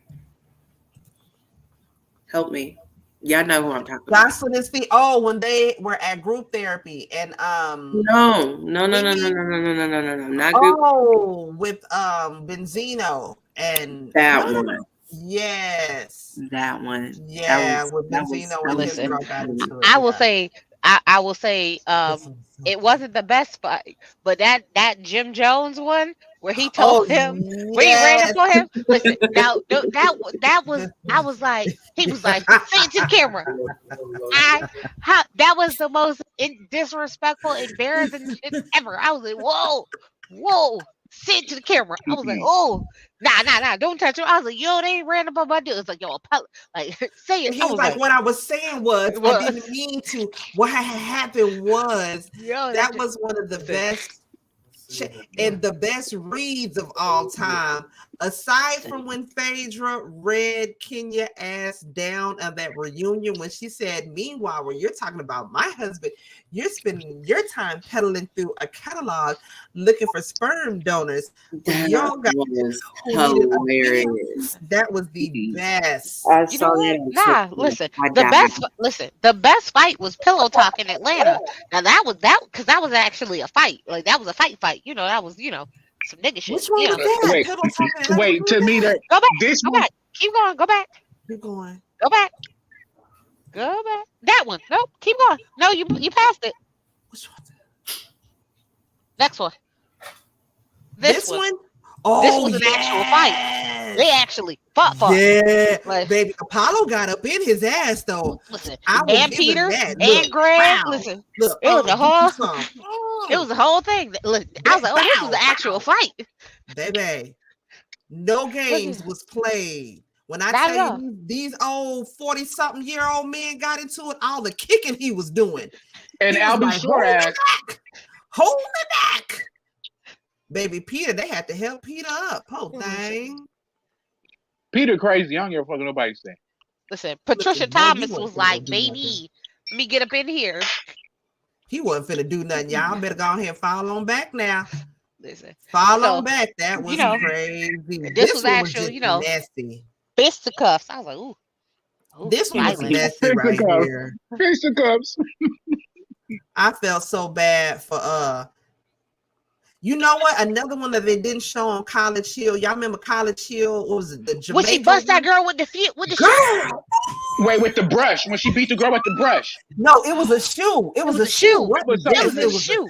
Help me. Y'all know who I'm talking about. Jocelyn and Steve. Oh, when they were at group therapy and No, not group. Oh, with Benzino and that one. Yes, that one. Yeah, with Benzino and his girl got into it. I will say, it wasn't the best fight, but that Jim Jones one where he told him, where he ran up on him. Listen, now that was, I was like, he was like, say it to the camera. That was the most disrespectful, embarrassing shit ever. I was like, whoa, say it to the camera. I was like, oh, nah, don't touch him. I was like, yo, they ain't ran up on my dude. It's like, yo, like, say it. He was like, what I was saying was, I didn't mean to. What had happened was, that was one of the best and the best reads of all time, aside from when Phaedra read Kenya ass down of that reunion when she said, meanwhile, when you're talking about my husband, you're spending your time peddling through a catalog looking for sperm donors. Y'all got hilarious. That was the best. You know what? The best fight was Pillow Talk in Atlanta. Now that was actually a fight. Like, that was a fight. You know, that was, some nigga shit. Which one was that? Wait, to me that go back. Keep going. Go back. Keep going. Go back. That one. Nope. Keep going. No, you passed it. Which one? Next one. This one? Oh, this was an actual fight. They actually fought. Yeah, like, baby, Apollo got up in his ass though. Listen, and Peter and Greg. Wow. Listen, look, it was a whole. It was the whole thing. Look, I was like, oh, this was an actual fight. Baby, no games was played. When I tell you these old 40-something-year-old men got into it, all the kicking he was doing. And Albie Shore hold me back. Baby Peter, they had to help Peter up. Oh, dang. Peter crazy. I don't give a fuck what nobody say. Listen, Patricia Thomas was like, baby, let me get up in here. He wasn't finna do nothing. Y'all better go ahead and fall on back now. Listen. On back. That was crazy. This was actually, nasty. Fisticuffs. I was like, ooh. This one was nasty right here. Fisticuffs. I felt so bad for You know what? Another one that they didn't show on College Hill. Y'all remember College Hill? What was it? The Jamaican When she bust that girl with the shoe. Wait, with the brush. When she beat the girl with the brush. No, it was a shoe. It was a shoe. What it was a shoe.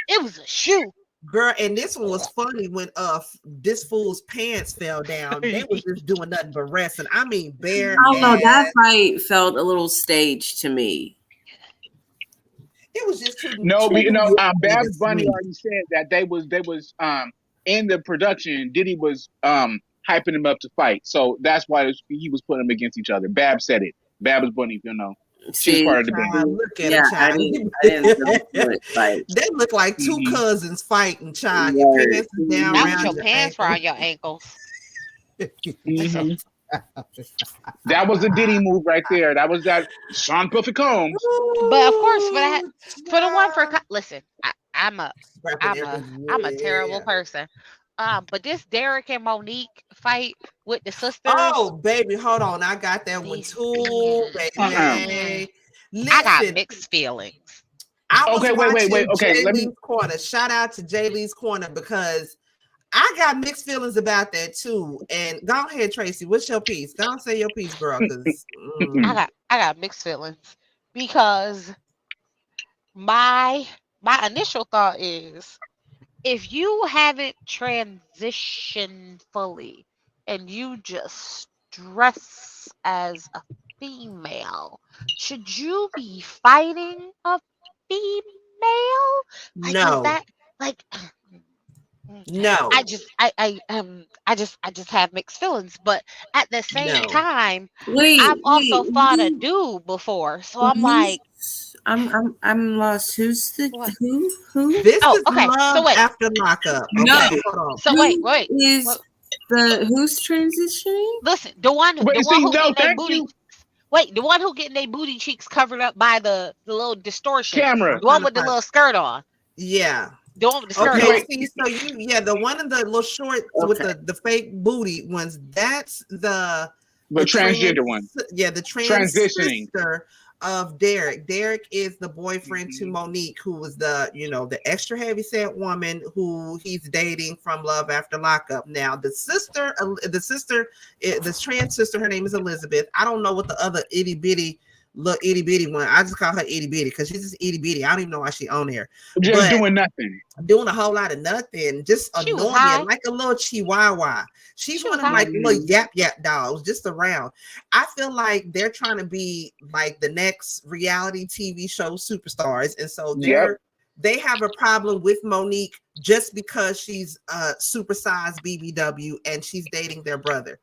It was a shoe. Girl, and this one was funny when this fool's pants fell down. They was just doing nothing but wrestling. I mean, bare. I don't know. That fight felt a little staged to me. It was just too. Babs Bunny already said that they was in the production. Diddy was hyping him up to fight, so that's why he was putting them against each other. Babs said it. Babs Bunny, she's part of the band. Look at them, child. They look like two cousins fighting, child. Your pants is down around your pants around your ankles. That was a Diddy move right there. That was that Sean Puffy Combs. But of course, for the one listen, I'm a terrible person. But this Derek and Monique fight with the sisters. Oh, baby, hold on. I got that one too, baby. Listen, I got mixed feelings. Wait. Okay, Lee's Corner. Shout out to Jay Lee's Corner because I got mixed feelings about that too. And go ahead, Tracy. What's your piece? Don't say your piece, girl. I got mixed feelings because my initial thought is, if you haven't transitioned fully and you just dress as a female, should you be fighting a female? No. No. I just have mixed feelings, but at the same time, I've also fought a dude before, so I'm like, I'm lost. Who's the who? This is Love After Lockup. No. Okay, hold on. So wait. Who's transitioning? Listen, the one who getting their booty. Wait, the one who getting their booty cheeks covered up by the little distortion camera. The one with the little skirt on. Yeah. The one with the skirt on. See, so the one in the little short with the fake booty ones. That's the transgender one. Yeah, the transitioning sister of Derek. Derek is the boyfriend to Monique, who was the extra heavyset woman who he's dating from Love After Lockup. Now the trans sister, her name is Elizabeth. I don't know what the other itty bitty one. I just call her itty bitty because she's just itty bitty. I don't even know why she on there. Just doing nothing. Doing a whole lot of nothing. Just annoying, like a little chihuahua. She's one of like little yap dogs just around. I feel like they're trying to be like the next reality TV show superstars, and so they have a problem with Monique just because she's supersized BBW and she's dating their brother.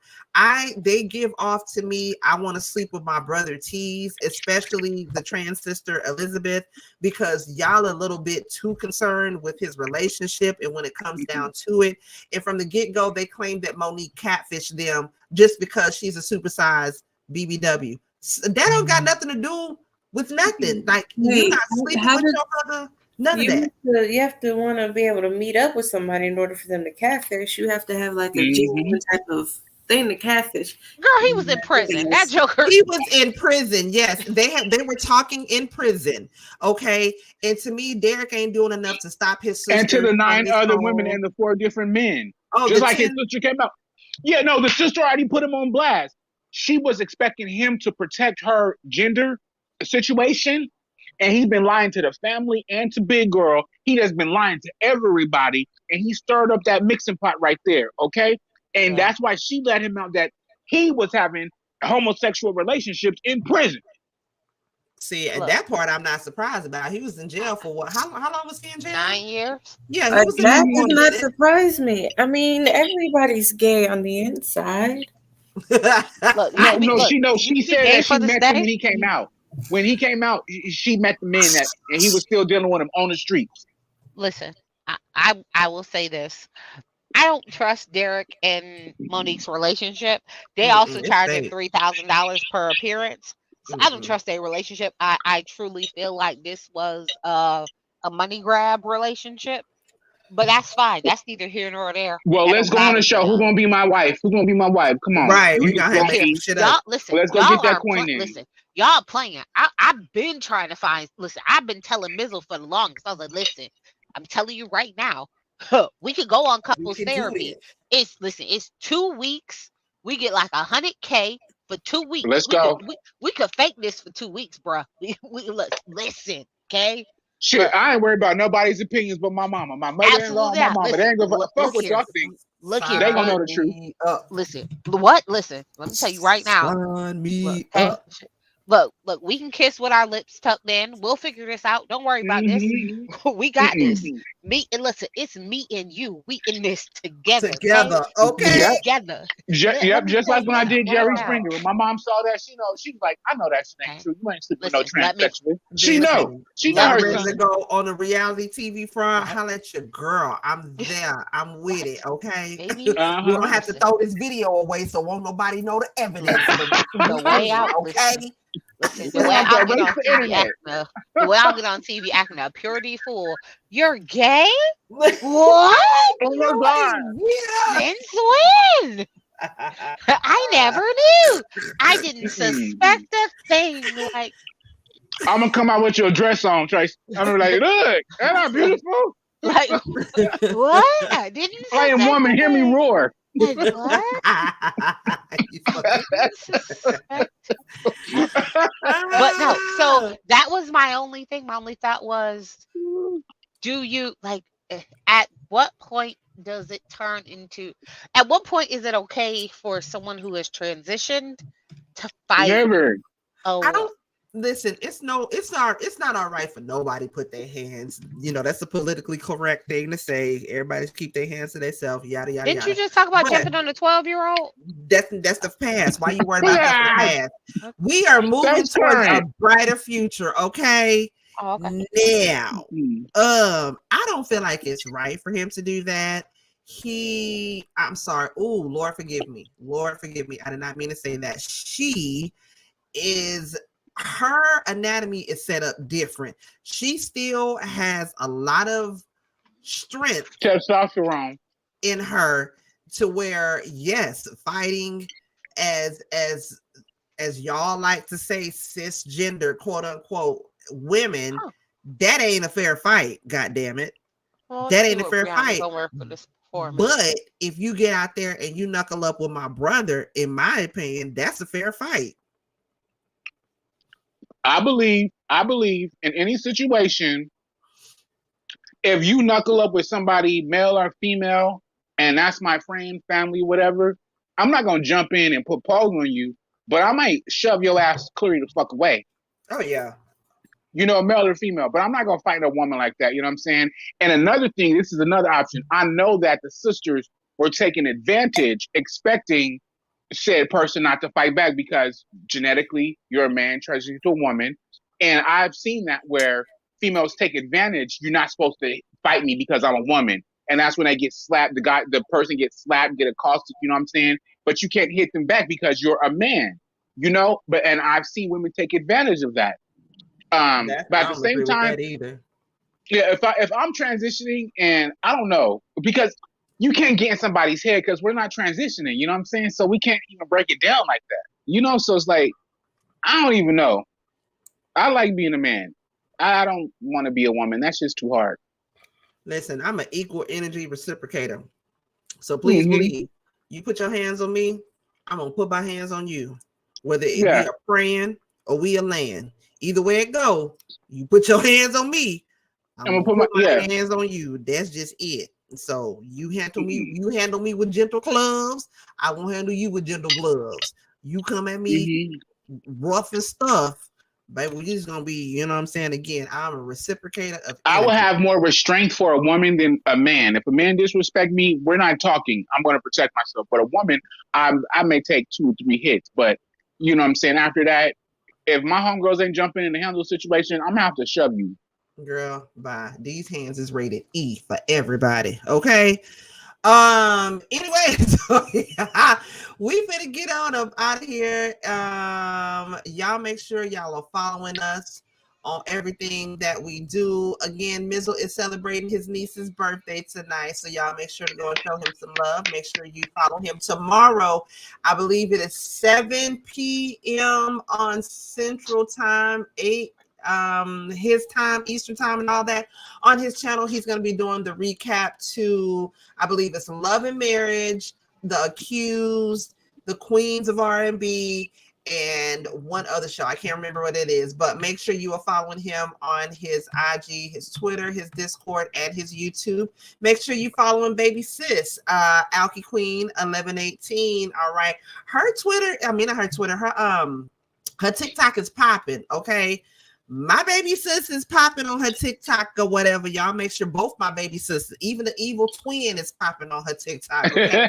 They give off to me, I want to sleep with my brother tease, especially the trans sister Elizabeth, because y'all a little bit too concerned with his relationship and when it comes down to it. And from the get-go, they claim that Monique catfished them just because she's a supersized BBW. That don't got nothing to do with nothing. Like, you're not sleeping with your brother. None of that. You have to want to be able to meet up with somebody in order for them to catfish. You have to have like a genuine type of thing to catfish. Girl, he was in prison. That joker. He was in prison. Yes, they were talking in prison. Okay, and to me, Derek ain't doing enough to stop his sister. And to the 9 other women and the 4 different men. Oh, just like his sister came out. Yeah, no, the sister already put him on blast. She was expecting him to protect her gender situation. And he's been lying to the family and to Big Girl. He has been lying to everybody. And he stirred up that mixing pot right there. Okay. And that's why she let him out that he was having homosexual relationships in prison. See, and that part I'm not surprised about. He was in jail for what? How long was he in jail? 9 years. Yeah, that does not surprise me. I mean, everybody's gay on the inside. She said that she met him when he came out. When he came out, she met the men and he was still dealing with him on the streets. Listen, I will say this. I don't trust Derek and Monique's relationship. They also charge him $3,000 per appearance. So I don't trust their relationship. I truly feel like this was a money grab relationship. But that's fine. That's neither here nor there. Well, let's go on the show. Who's gonna be my wife? Who's gonna be my wife? Come on. Right. We gotta have shit up. Listen, let's go get that coin in. Listen, y'all playing. I've been trying to find. Listen, I've been telling Mizzle for the longest. I was like, listen, I'm telling you right now. We could go on couples therapy. It's 2 weeks. We get like $100K for 2 weeks. Let's go. We could fake this for 2 weeks, bro. Listen, okay? Shit, look, I ain't worried about nobody's opinions but my mama, my mother-in-law, my mama. They ain't gonna fuck with y'all think. Look here. They gonna know the truth. Listen, what? Listen, let me tell you right now. Sign me up. Look, we can kiss with our lips tucked in. We'll figure this out. Don't worry about this. We got this. Listen, it's me and you. We in this together. Okay? Together. Yep, just like when I did Jerry Springer. When my mom saw that, she was like, I know that shit ain't true. You ain't sleeping with no transsexual. She know. She know her ready to go on a reality TV front. Holla at your girl. I'm there. I'm with it. Okay. We don't have to throw this video away, so won't nobody know the evidence. The way out. Okay. Listen, the way I'll get on TV acting a purity fool. You're gay? What? Oh my God. Yeah. Since when? I never knew. I didn't suspect a thing. Like, I'm gonna come out with your dress on, Trace. I'm gonna be like, look, ain't I beautiful? Like, what? I didn't. Playing woman, hear me roar. Like, what? But no, so that was my only thing. My only thought was, do you like, at what point does it turn into, at what point is it okay for someone who has transitioned to fight? Never. Oh, I don't listen. It's not all right for nobody put their hands. You know, that's a politically correct thing to say. Everybody keep their hands to themselves. Yada yada. Didn't you just talk about jumping on a 12-year-old? That's the past. Why you worried about that past? We are moving towards a brighter future. Okay. Oh, okay. Now, I don't feel like it's right for him to do that. I'm sorry. Oh, Lord forgive me. Lord forgive me. I did not mean to say that. Her anatomy is set up different. She still has a lot of strength, testosterone in her, to where, yes, fighting as y'all like to say, cisgender, quote unquote, women, that ain't a fair fight. God damn it. Well, that ain't a fair fight. But if you get out there and you knuckle up with my brother, in my opinion, that's a fair fight. I believe in any situation, if you knuckle up with somebody, male or female, and that's my friend, family, whatever, I'm not gonna jump in and put paws on you, but I might shove your ass clear the fuck away. Oh yeah. You know, male or female, but I'm not gonna fight a woman like that. You know what I'm saying? And another thing, this is another option. I know that the sisters were taking advantage, expecting said person not to fight back because genetically you're a man transitioning to a woman. And I've seen that where females take advantage. You're not supposed to fight me because I'm a woman. And that's when they get slapped. The person gets slapped, get accosted, you know what I'm saying? But you can't hit them back because you're a man, you know? And I've seen women take advantage of that. But at the same time, yeah, if I'm transitioning, and I don't know, because you can't get in somebody's head because we're not transitioning, you know what I'm saying? So we can't even break it down like that, you know? So it's like, I don't even know. I like being a man. I don't want to be a woman. That's just too hard. Listen, I'm an equal energy reciprocator. So please believe, you put your hands on me, I'm going to put my hands on you. Whether it be a praying or we a laying. Either way it go, you put your hands on me, I'm going to put my hands on you. That's just it. So you handle me with gentle gloves, I won't handle you with gentle gloves. You come at me rough and stuff, but we're just gonna be, you know what I'm saying? Again, I'm a reciprocator of energy. I will have more restraint for a woman than a man. If a man disrespect me, we're not talking. I'm going to protect myself. But a woman, I may take 2 or 3 hits, but you know what I'm saying? After that, if my homegirls ain't jumping in to handle the situation, I'm gonna have to shove you. Girl, bye. These hands is rated E for everybody. Okay. Anyway, so we finna get on up out of here. Y'all make sure y'all are following us on everything that we do. Again, Mizzle is celebrating his niece's birthday tonight, so y'all make sure to go and show him some love. Make sure you follow him tomorrow. I believe it is 7 p.m. on Central Time, 8 his time, Eastern time, and all that on his channel. He's going to be doing the recap to, I believe it's Love and Marriage, The Accused, The Queens of R&B, and one other show. I can't remember what it is, but make sure you are following him on his IG, his Twitter, his Discord, and his YouTube. Make sure you following baby sis, Alky Queen 1118. All right. Her TikTok is popping. Okay. My baby sis is popping on her TikTok or whatever. Y'all make sure both my baby sisters, even the evil twin, is popping on her TikTok. Okay.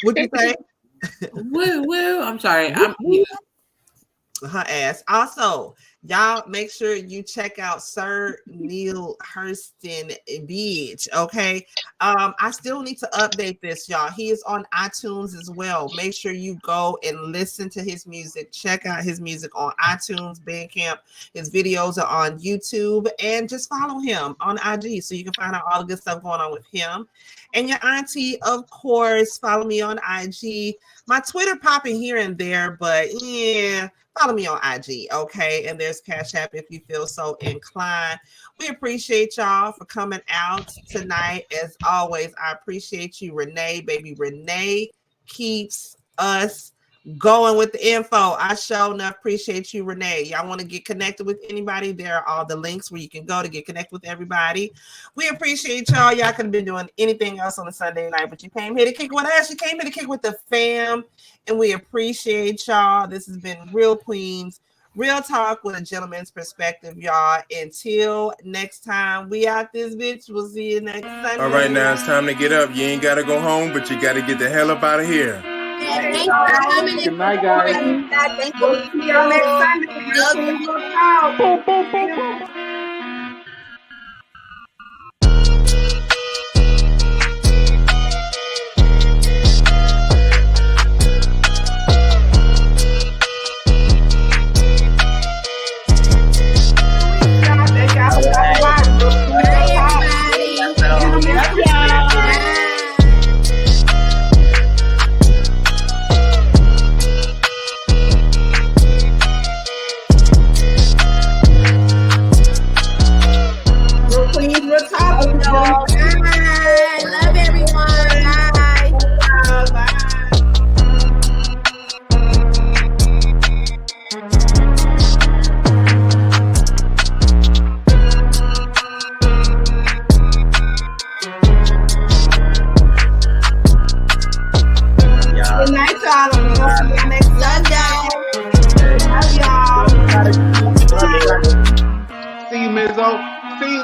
What'd you say? Woo. I'm sorry. Her ass. Also, y'all make sure you check out Sir Neale Hurston Bih. Okay. I still need to update this, y'all. He is on iTunes as well. Make sure you go and listen to his music. Check out his music on iTunes, Bandcamp. His videos are on YouTube, and just follow him on IG so you can find out all the good stuff going on with him. And your auntie, of course, follow me on IG. My Twitter popping here and there, but yeah, follow me on IG, okay? And there's Cash App if you feel so inclined. We appreciate y'all for coming out tonight. As always, I appreciate you, Renee. Baby Renee keeps us going with the info. I sure enough appreciate you, Renee. Y'all want to get connected with anybody? There are all the links where you can go to get connected with everybody. We appreciate y'all. Y'all could have been doing anything else on a Sunday night, but you came here to kick with us. You came here to kick with the fam, and we appreciate y'all. This has been Real Queens Real Talk with a gentleman's perspective, y'all. Until next time, we out this bitch. We'll see you next Sunday. All right, now it's time to get up. You ain't got to go home, but you got to get the hell up out of here. Good night, guys. Thank you. See y'all next Sunday. Love everyone. Bye. Good night, y'all. We're gonna see y'all next Sunday. Love y'all. See you, Mizzle. See you.